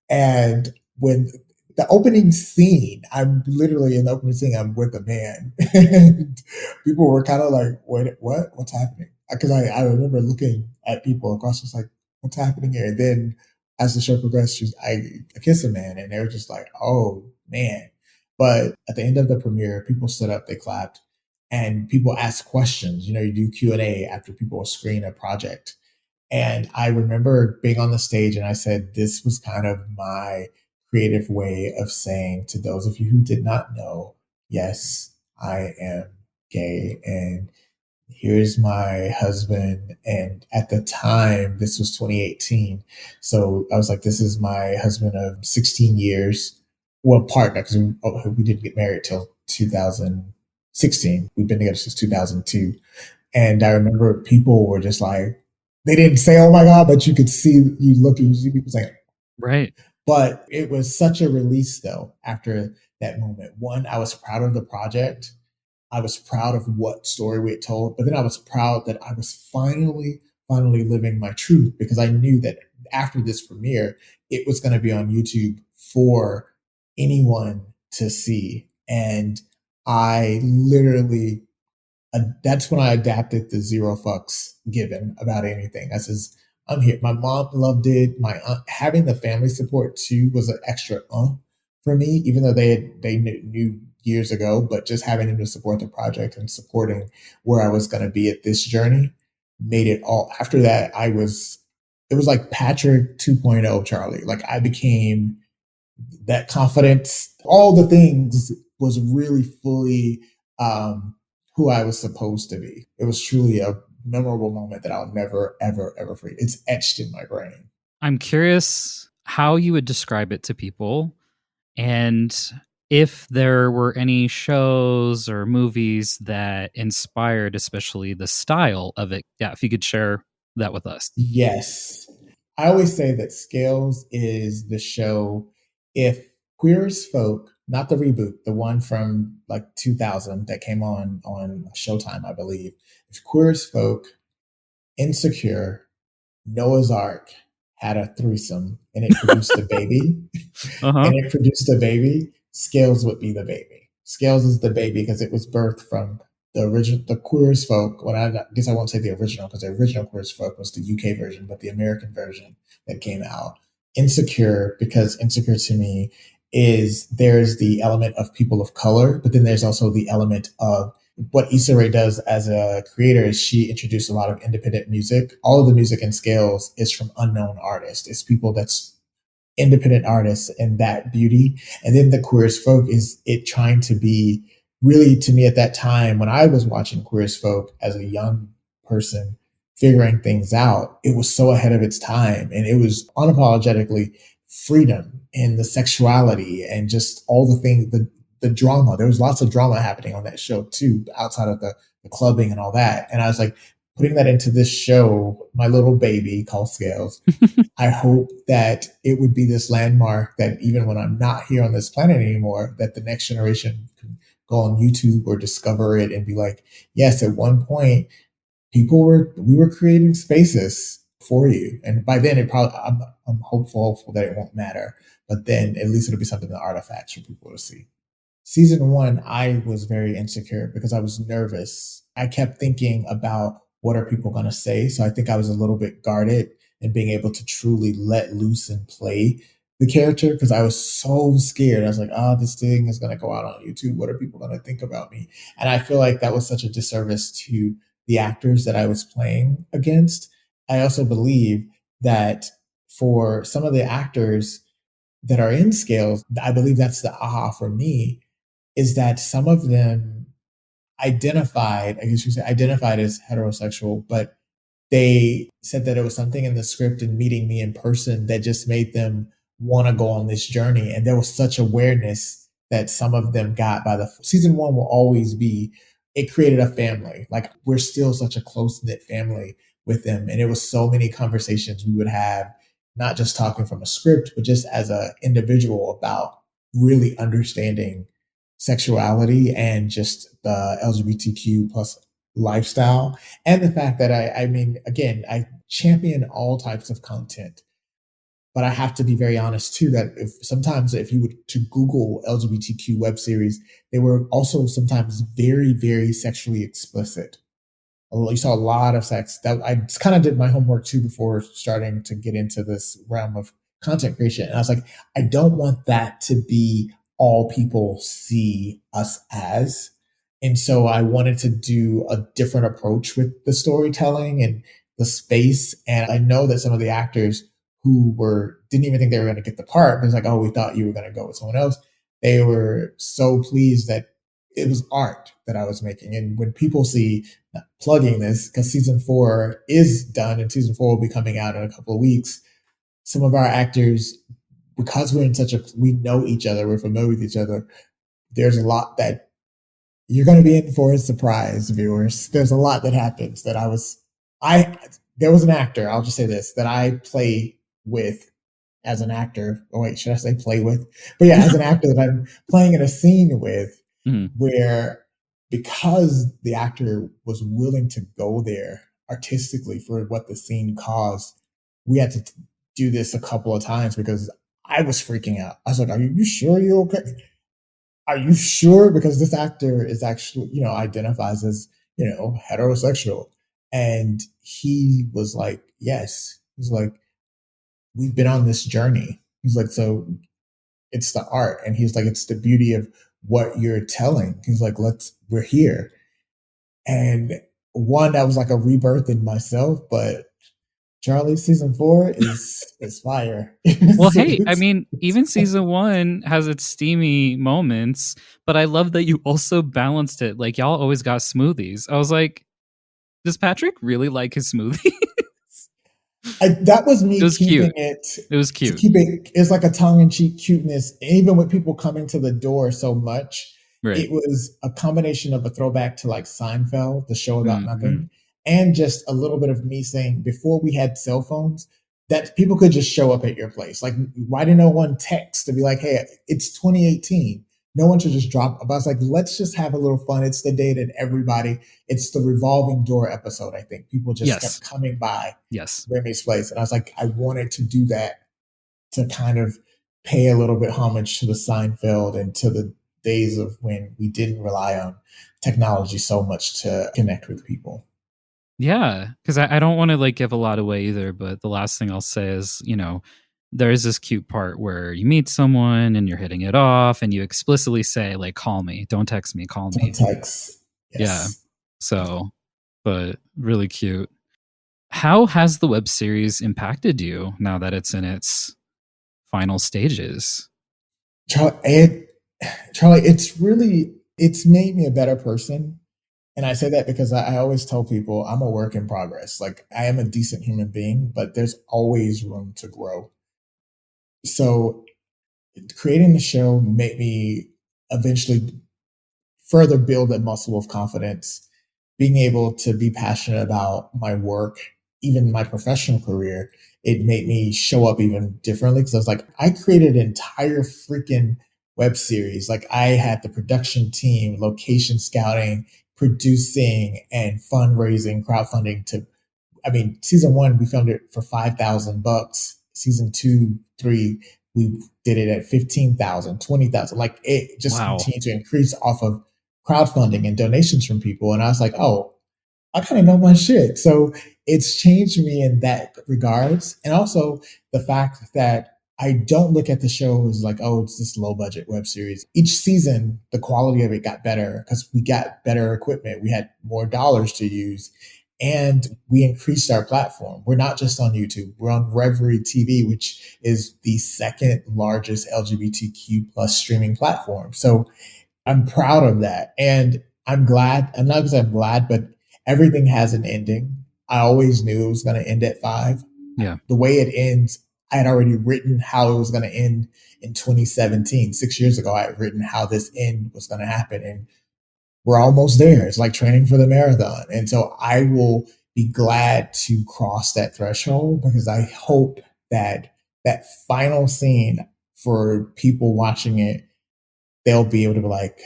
[SPEAKER 2] And when the opening scene, I'm literally in the opening scene, I'm with a man. And people were kind of like, wait, what? What's happening? Because I remember looking at people across, just like, what's happening here? And then as the show progressed, I kissed a man, and they were just like, oh man. But at the end of the premiere, people stood up, they clapped, and people asked questions. You do Q&A after people screen a project. And I remember being on the stage and I said, this was kind of my creative way of saying to those of you who did not know, yes, I am gay and here's my husband. And at the time, this was 2018. So I was like, this is my husband of 16 years. Well, partner, because we didn't get married till 2016. We've been together since 2002. And I remember people were just like, they didn't say, oh my God, but you could see, you see people saying,
[SPEAKER 1] Right.
[SPEAKER 2] but it was such a release though after that moment. One, I was proud of the project. I was proud of what story we had told, but then I was proud that I was finally living my truth because I knew that after this premiere, it was going to be on YouTube for anyone to see. And I literally that's when I adapted the zero fucks given about anything. I says, I'm here. My mom loved it. My aunt, having the family support too was an extra for me, even though they knew years ago, but just having him to support the project and supporting where I was going to be at this journey made it all. After that, it was like Patrick 2.0 Charlie. Like I became that confidence, all the things was really fully who I was supposed to be. It was truly a memorable moment that I'll never, ever, ever forget. It's etched in my brain.
[SPEAKER 1] I'm curious how you would describe it to people, and if there were any shows or movies that inspired, especially the style of it. Yeah, if you could share that with us.
[SPEAKER 2] Yes. I always say that Scales is the show. If Queer as Folk, not the reboot, the one from like 2000 that came on Showtime, I believe. If Queer as Folk, Insecure, Noah's Ark had a threesome and it produced a baby,
[SPEAKER 1] Uh-huh.
[SPEAKER 2] and it produced a baby, Scales would be the baby. Scales is the baby because it was birthed from the original, the Queer as Folk. Well, I guess I won't say the original because the original Queer as Folk was the UK version, but the American version that came out. Insecure, because Insecure to me is there's the element of people of color, but then there's also the element of what Issa Rae does as a creator is she introduced a lot of independent music. All of the music in Scales is from unknown artists. It's people that's independent artists and that beauty. And then the Queer as Folk is it trying to be really to me at that time when I was watching Queer as Folk as a young person figuring things out, it was so ahead of its time. And it was unapologetically freedom and the sexuality and just all the things, the drama. There was lots of drama happening on that show too, outside of the clubbing and all that. And I was like, putting that into this show, my little baby called Scales, I hope that it would be this landmark that even when I'm not here on this planet anymore, that the next generation can go on YouTube or discover it and be like, yes, at one point we were creating spaces for you. And by then I'm hopeful that it won't matter, but then at least it'll be something, the artifacts for people to see. Season one, I was very insecure because I was nervous. I kept thinking about what are people going to say. So I think I was a little bit guarded in being able to truly let loose and play the character because I was so scared. I was like, oh, this thing is going to go out on YouTube. What are people going to think about me? And I feel like that was such a disservice to the actors that I was playing against. I also believe that for some of the actors that are in Scales, I believe that's the aha for me is that some of them identified, I guess you say, identified as heterosexual, but they said that it was something in the script and meeting me in person that just made them want to go on this journey. And there was such awareness that some of them got by the season one will always be, it created a family. Like we're still such a close knit family with them. And it was so many conversations we would have, not just talking from a script, but just as an individual about really understanding sexuality and just the LGBTQ plus lifestyle. And the fact that I mean, again, I champion all types of content, but I have to be very honest too that if you were to Google LGBTQ web series, they were also sometimes very, very sexually explicit. You saw a lot of sex. That I kind of did my homework too before starting to get into this realm of content creation. And I was like, I don't want that to be all people see us as. And so I wanted to do a different approach with the storytelling and the space. And I know that some of the actors who didn't even think they were going to get the part, it was like, oh, we thought you were going to go with someone else. They were so pleased that it was art that I was making. And when people see plugging this, because season 4 is done and season 4 will be coming out in a couple of weeks, some of our actors, because we know each other, we're familiar with each other, there's a lot that you're going to be in for a surprise, viewers. There's a lot that happens that there was an actor, I'll just say this, that I play with as an actor. Oh, wait, should I say play with? But yeah, as an actor that I'm playing in a scene with, where because the actor was willing to go there artistically for what the scene caused, we had to do this a couple of times because I was freaking out. I was like, are you sure you're okay? Are you sure? Because this actor is actually, identifies as, heterosexual. And he was like, yes. He's like, we've been on this journey. He's like, so it's the art. And he's like, it's the beauty of what you're telling. He's like, we're here. And one, that was like a rebirth in myself, but Charlie season 4 is fire.
[SPEAKER 1] Well, hey, I mean, even season 1 has its steamy moments, but I love that you also balanced it. Like, y'all always got smoothies. I was like, does Patrick really like his smoothie?
[SPEAKER 2] That was
[SPEAKER 1] It
[SPEAKER 2] me
[SPEAKER 1] was
[SPEAKER 2] keeping
[SPEAKER 1] cute.
[SPEAKER 2] it
[SPEAKER 1] It was
[SPEAKER 2] to
[SPEAKER 1] cute.
[SPEAKER 2] keep it. It's like a tongue in cheek cuteness, even with people coming to the door so much.
[SPEAKER 1] Right.
[SPEAKER 2] It was a combination of a throwback to like Seinfeld, the show about
[SPEAKER 1] Mm-hmm.
[SPEAKER 2] nothing, and just a little bit of me saying before we had cell phones that people could just show up at your place. Like, why did no one text to be like, "Hey, it's 2018." No one should just drop. But I was like, let's just have a little fun. It's the day that everybody. It's the revolving door episode. I think people just
[SPEAKER 1] Yes.
[SPEAKER 2] kept coming by
[SPEAKER 1] Yes.
[SPEAKER 2] Remy's place. And I was like, I wanted to do that to kind of pay a little bit homage to the Seinfeld and to the days of when we didn't rely on technology so much to connect with people.
[SPEAKER 1] Yeah, because I don't want to like give a lot away either, but the last thing I'll say is, there is this cute part where you meet someone and you're hitting it off and you explicitly say, like, call me, don't text me, call
[SPEAKER 2] Don't
[SPEAKER 1] me.
[SPEAKER 2] text.
[SPEAKER 1] Yeah.
[SPEAKER 2] Yes.
[SPEAKER 1] So, but really cute. How has the web series impacted you now that it's in its final stages?
[SPEAKER 2] Charlie, it's made me a better person. And I say that because I always tell people I'm a work in progress. Like, I am a decent human being, but there's always room to grow. So creating the show made me eventually further build that muscle of confidence, being able to be passionate about my work, even my professional career. It made me show up even differently because I was like, I created an entire freaking web series. Like, I had the production team, location scouting, producing, and fundraising, crowdfunding to, I mean, season 1 we filmed it for $5,000. Season 2, 3 we did it at 15,000, 20,000. Like, it just
[SPEAKER 1] Wow.
[SPEAKER 2] continued to increase off of crowdfunding and donations from people. And I was like, oh, I kind of know my shit. So it's changed me in that regards. And also the fact that I don't look at the show as like, oh, it's this low budget web series. Each season, the quality of it got better because we got better equipment. We had more dollars to use and we increased our platform. We're not just on YouTube. We're on Reverie TV, which is the second largest LGBTQ plus streaming platform. So I'm proud of that. And I'm glad. I'm not because I'm glad, but everything has an ending. I always knew it was going to end at 5.
[SPEAKER 1] Yeah.
[SPEAKER 2] The way it ends, I had already written how it was going to end in 2017. 6 years ago, I had written how this end was going to happen. And we're almost there. It's like training for the marathon. And so I will be glad to cross that threshold because I hope that that final scene for people watching it, they'll be able to be like,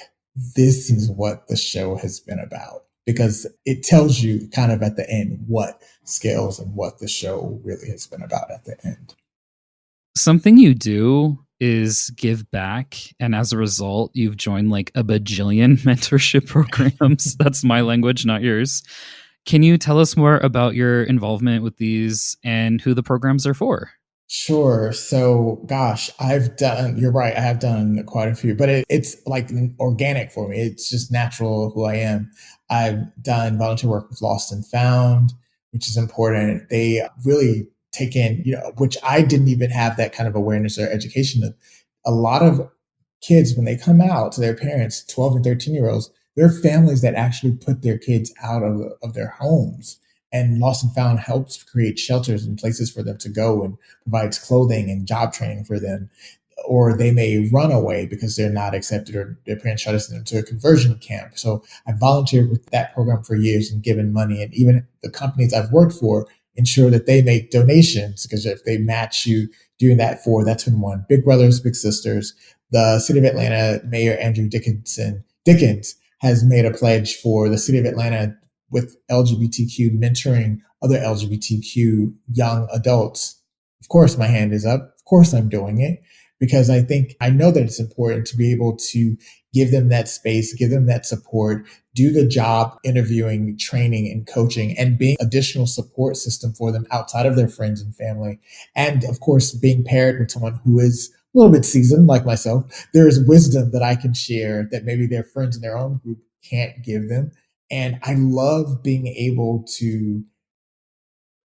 [SPEAKER 2] this is what the show has been about. Because it tells you kind of at the end what scales and what the show really has been about at the end.
[SPEAKER 1] Something you do is give back, and as a result you've joined like a bajillion mentorship programs. That's my language, not yours. Can you tell us more about your involvement with these and who the programs are for?
[SPEAKER 2] Sure. So, gosh, you're right, I have done quite a few, but it's like organic for me. It's just natural who I am. I've done volunteer work with Lost and Found, which is important. They really take in, which I didn't even have that kind of awareness or education of. A lot of kids, when they come out to their parents, 12 and 13-year-olds, there are families that actually put their kids out of their homes. And Lost and Found helps create shelters and places for them to go and provides clothing and job training for them. Or they may run away because they're not accepted or their parents try to send them to a conversion camp. So I volunteered with that program for years and given money. And even the companies I've worked for ensure that they make donations because if they match you doing that for, that's been one. Big Brothers, Big Sisters, the City of Atlanta Mayor Andrew Dickens has made a pledge for the City of Atlanta with LGBTQ mentoring other LGBTQ young adults. Of course, my hand is up. Of course, I'm doing it because I know that it's important to be able to give them that space, give them that support, do the job interviewing, training, and coaching, and being additional support system for them outside of their friends and family. And of course, being paired with someone who is little bit seasoned like myself, there is wisdom that I can share that maybe their friends in their own group can't give them. And I love being able to,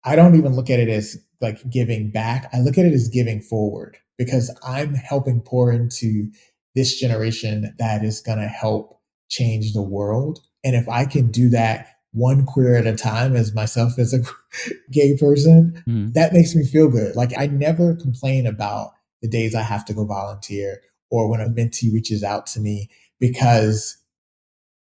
[SPEAKER 2] I don't even look at it as like giving back. I look at it as giving forward because I'm helping pour into this generation that is going to help change the world. And if I can do that one queer at a time, as myself as a gay person,
[SPEAKER 1] Mhm.
[SPEAKER 2] that makes me feel good. Like I never complain about the days I have to go volunteer or when a mentee reaches out to me because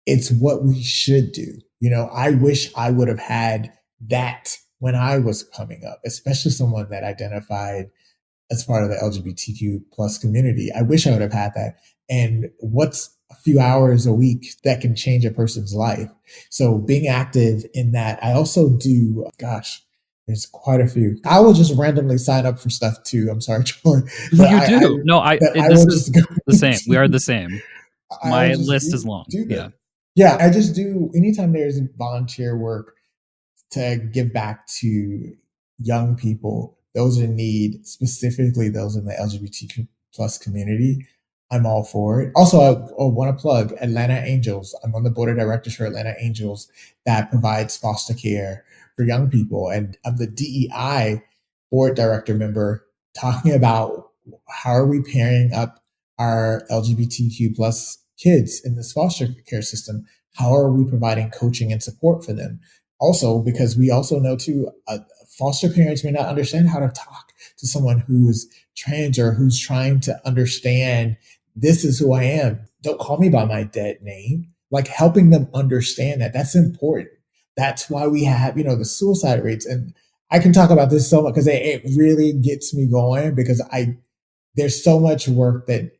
[SPEAKER 2] it's what we should do. You know, I wish I would have had that when I was coming up, especially someone that identified as part of the LGBTQ plus community. I wish I would have had that. And what's a few hours a week that can change a person's life? So being active in that, I also do, gosh, there's quite a few. I will just randomly sign up for stuff too. I'm sorry, Troy, that
[SPEAKER 1] You do. No,
[SPEAKER 2] I
[SPEAKER 1] this
[SPEAKER 2] will
[SPEAKER 1] is
[SPEAKER 2] just go
[SPEAKER 1] the same. We are the same.
[SPEAKER 2] I'll
[SPEAKER 1] My
[SPEAKER 2] just
[SPEAKER 1] list is long.
[SPEAKER 2] do
[SPEAKER 1] Yeah.
[SPEAKER 2] that. Yeah, I just do anytime there's volunteer work to give back to young people, those in need, specifically those in the LGBTQ plus community. I'm all for it. Also, I want to plug Atlanta Angels. I'm on the board of directors for Atlanta Angels that provides foster care for young people. And I'm the DEI board director member talking about how are we pairing up our LGBTQ plus kids in this foster care system? How are we providing coaching and support for them? Also, because we also know too, foster parents may not understand how to talk to someone who's trans or who's trying to understand this is who I am. Don't call me by my dead name. Like helping them understand that that's important. That's why we have, you know, the suicide rates. And I can talk about this so much because it really gets me going because there's so much work that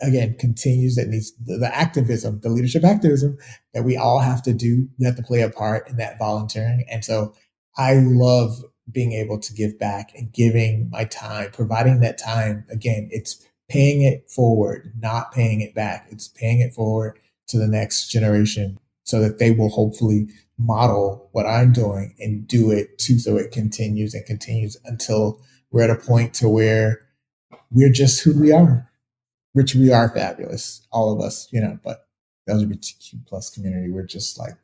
[SPEAKER 2] again continues that needs the activism, the leadership activism that we all have to do. We have to play a part in that volunteering. And so I love being able to give back and giving my time, providing that time. Again, it's paying it forward, not paying it back. It's paying it forward to the next generation so that they will hopefully model what I'm doing and do it too. So it continues and continues until we're at a point to where we're just who we are, which we are fabulous, all of us, you know, but the LGBTQ plus community, we're just like,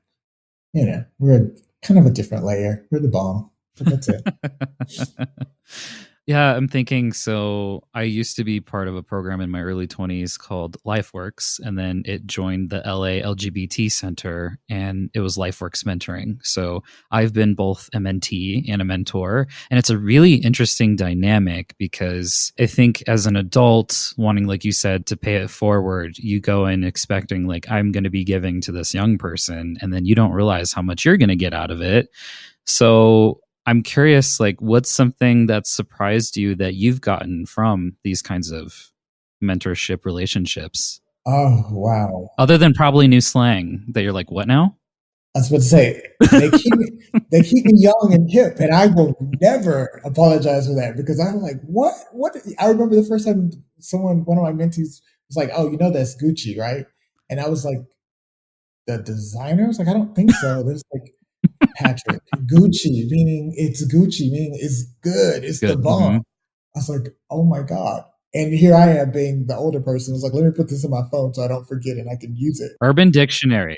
[SPEAKER 2] you know, we're kind of a different layer. We're the bomb, but that's it.
[SPEAKER 1] Yeah, I'm thinking. So I used to be part of a program in my early 20s called LifeWorks, and then it joined the LA LGBT Center, and it was LifeWorks mentoring. So I've been both a mentee and a mentor, and it's a really interesting dynamic because I think as an adult, wanting, like you said, to pay it forward, you go in expecting, like, I'm going to be giving to this young person, and then you don't realize how much you're going to get out of it. So I'm curious, like, what's something that surprised you that you've gotten from these kinds of mentorship relationships,
[SPEAKER 2] Oh, wow.
[SPEAKER 1] other than probably new slang that you're like, what now?
[SPEAKER 2] I was about to say, they keep me young and hip, and I will never apologize for that because I'm like, what? What? I remember the first time one of my mentees was like, oh, you know, that's Gucci, right? And I was like, the designer? I was like, I don't think so. There's like, Patrick. Gucci, meaning it's Gucci, meaning it's good. It's the
[SPEAKER 1] Good.
[SPEAKER 2] bomb. I was like, oh my God. And here I am being the older person. I was like, let me put this in my phone so I don't forget and I can use it.
[SPEAKER 1] Urban Dictionary.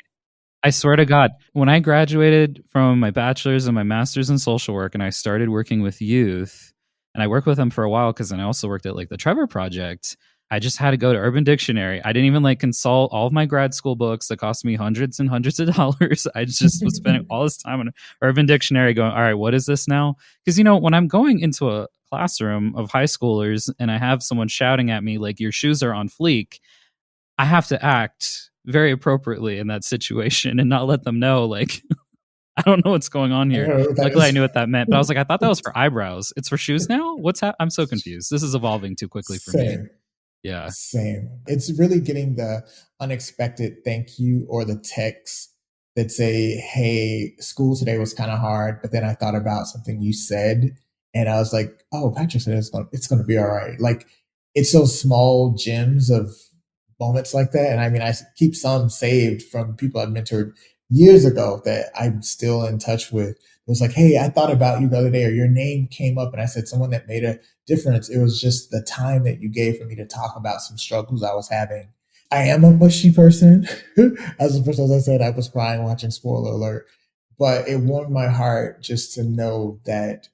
[SPEAKER 1] I swear to God, when I graduated from my bachelor's and my master's in social work and I started working with youth, and I worked with them for a while because then I also worked at like the Trevor Project. I just had to go to Urban Dictionary. I didn't even like consult all of my grad school books that cost me hundreds and hundreds of dollars. I just was spending all this time on Urban Dictionary going, all right, what is this now? Because, you know, when I'm going into a classroom of high schoolers and I have someone shouting at me like your shoes are on fleek, I have to act very appropriately in that situation and not let them know, like, I don't know what's going on
[SPEAKER 2] I
[SPEAKER 1] here.
[SPEAKER 2] don't know what that
[SPEAKER 1] Luckily, I
[SPEAKER 2] is.
[SPEAKER 1] knew what that meant, but I was like, I thought that was for eyebrows. It's for shoes now? I'm so confused. This is evolving too quickly for me.
[SPEAKER 2] Same.
[SPEAKER 1] Yeah.
[SPEAKER 2] Same. It's really getting the unexpected thank you or the text that say, hey, school today was kind of hard, but then I thought about something you said. And I was like, oh, Patrick said it's going to be all right. Like, it's those small gems of moments like that. And I mean, I keep some saved from people I've mentored years ago that I'm still in touch with. It was like, hey, I thought about you the other day, or your name came up, and I said someone that made a difference. It was just the time that you gave for me to talk about some struggles I was having. I am a mushy person. As I said, I was crying watching Spoiler Alert, but it warmed my heart just to know that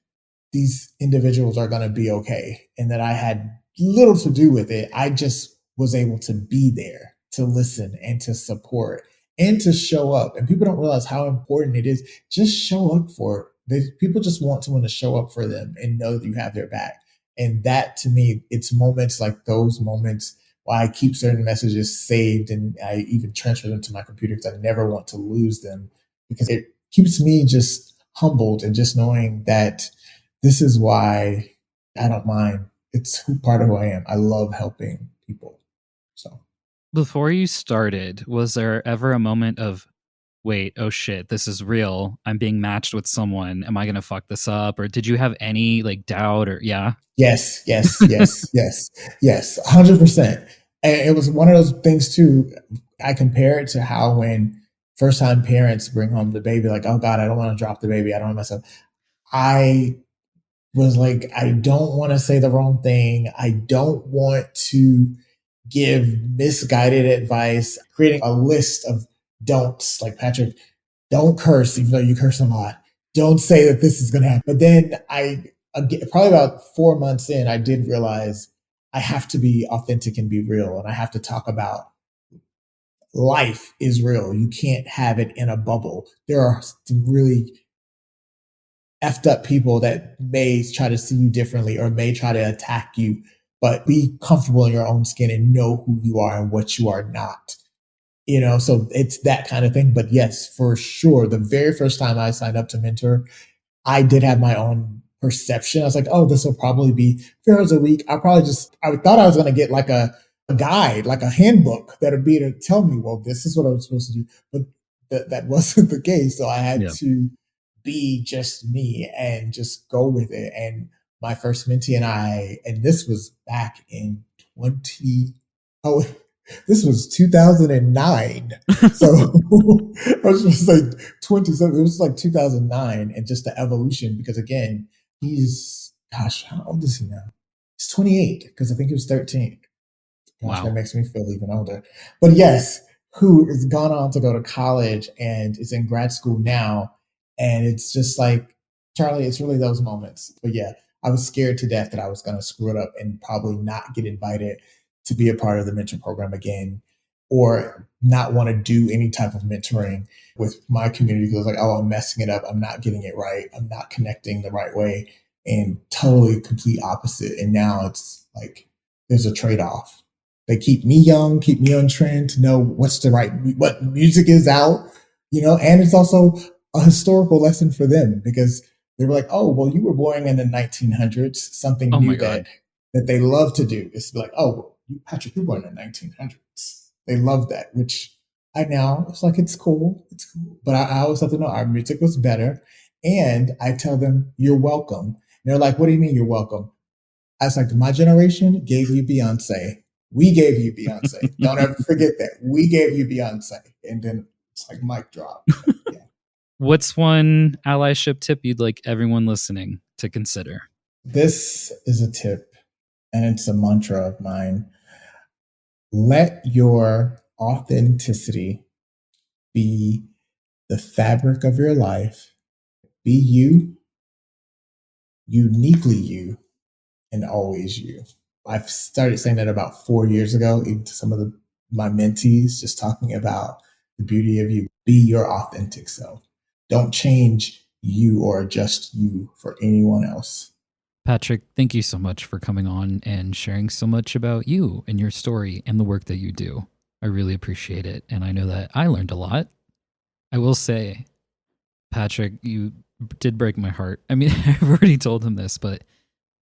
[SPEAKER 2] these individuals are going to be okay and that I had little to do with it. I just was able to be there to listen and to support and to show up. And people don't realize how important it is. Just show up for it. People just want someone to show up for them and know that you have their back. And that to me, it's moments like those moments why I keep certain messages saved and I even transfer them to my computer because I never want to lose them because it keeps me just humbled and just knowing that this is why I don't mind. It's part of who I am. I love helping people. So
[SPEAKER 1] Before you started, was there ever a moment of, wait, oh shit, this is real. I'm being matched with someone. Am I going to fuck this up? Or did you have any like doubt or yeah?
[SPEAKER 2] yes, yes, yes, yes, yes, 100%. And it was one of those things too. I compare it to how when first time parents bring home the baby, like, oh God, I don't want to drop the baby. I don't want to mess up. I was like, I don't want to say the wrong thing. I don't want to give misguided advice, creating a list of don'ts. Like, Patrick, don't curse, even though you curse a lot. Don't say that this is going to happen. But then probably about 4 months in, I did realize I have to be authentic and be real. And I have to talk about life is real. You can't have it in a bubble. There are some really effed up people that may try to see you differently or may try to attack you, but be comfortable in your own skin and know who you are and what you are not. So it's that kind of thing. But yes, for sure, the very first time I signed up to mentor, I did have my own perception. I was like, oh, this will probably be 3 hours a week. I thought I was going to get like a guide, like a handbook that would be to tell me, well, this is what I was supposed to do. But that wasn't the case. So I had to be just me and just go with it. And my first mentee and this was back in 20, oh, this was 2009. So I was just like 27. It was like 2009 and just the evolution because again, gosh, how old is he now? He's 28 because I think he was 13. Gosh, That makes me feel even older. But yes, who has gone on to go to college and is in grad school now. And it's just like, Charlie, it's really those moments. But yeah, I was scared to death that I was going to screw it up and probably not get invited to be a part of the mentor program again or not want to do any type of mentoring with my community because like, oh, I'm messing it up. I'm not getting it right. I'm not connecting the right way and totally complete opposite. And now it's like, there's a trade-off. They keep me young, keep me on trend to know what music is out, and it's also a historical lesson for them because they were like, oh, well, you were born in the 1900s, something new that they love to do is like, oh, well, Patrick, you were born in the 1900s. They love that, which it's like, it's cool. It's cool. But I always have to know our music was better. And I tell them, you're welcome. And they're like, what do you mean you're welcome? I was like, my generation gave you Beyonce. We gave you Beyonce. Don't ever forget that. We gave you Beyonce. And then it's like mic drop. Yeah.
[SPEAKER 1] What's one allyship tip you'd like everyone listening to consider?
[SPEAKER 2] This is a tip, and it's a mantra of mine. Let your authenticity be the fabric of your life. Be you, uniquely you, and always you. I've started saying that about 4 years ago, even to some of my mentees, just talking about the beauty of you. Be your authentic self. Don't change you or adjust you for anyone else.
[SPEAKER 1] Patrick, thank you so much for coming on and sharing so much about you and your story and the work that you do. I really appreciate it. And I know that I learned a lot. I will say, Patrick, you did break my heart. I mean, I've already told him this, but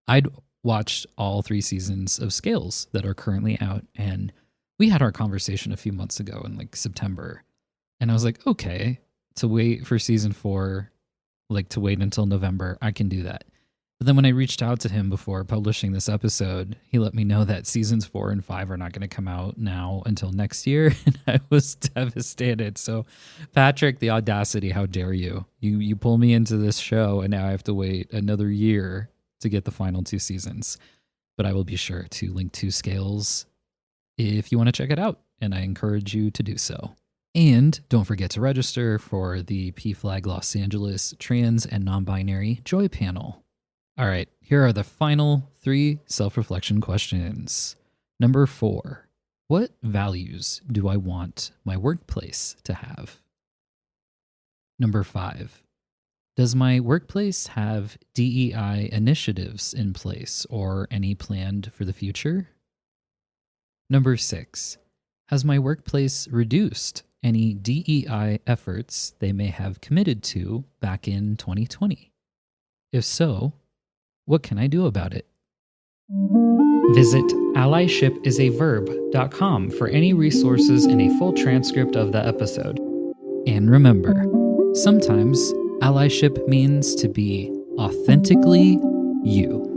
[SPEAKER 1] I'd watched all 3 seasons of Scales that are currently out. And we had our conversation a few months ago in like September. And I was like, okay, to wait for season 4, like to wait until November, I can do that. But then when I reached out to him before publishing this episode, he let me know that seasons 4 and 5 are not going to come out now until next year. And I was devastated. So Patrick, the audacity, how dare you? You pull me into this show and now I have to wait another year to get the final 2 seasons. But I will be sure to link to Scales if you want to check it out, and I encourage you to do so. And don't forget to register for the PFLAG Los Angeles Trans and Non-Binary Joy panel. All right, here are the final 3 self-reflection questions. Number 4, what values do I want my workplace to have? Number 5, does my workplace have DEI initiatives in place or any planned for the future? Number 6, has my workplace reduced any DEI efforts they may have committed to back in 2020? If so, what can I do about it? Visit allyship.com for any resources and a full transcript of the episode. And remember, sometimes allyship means to be authentically you.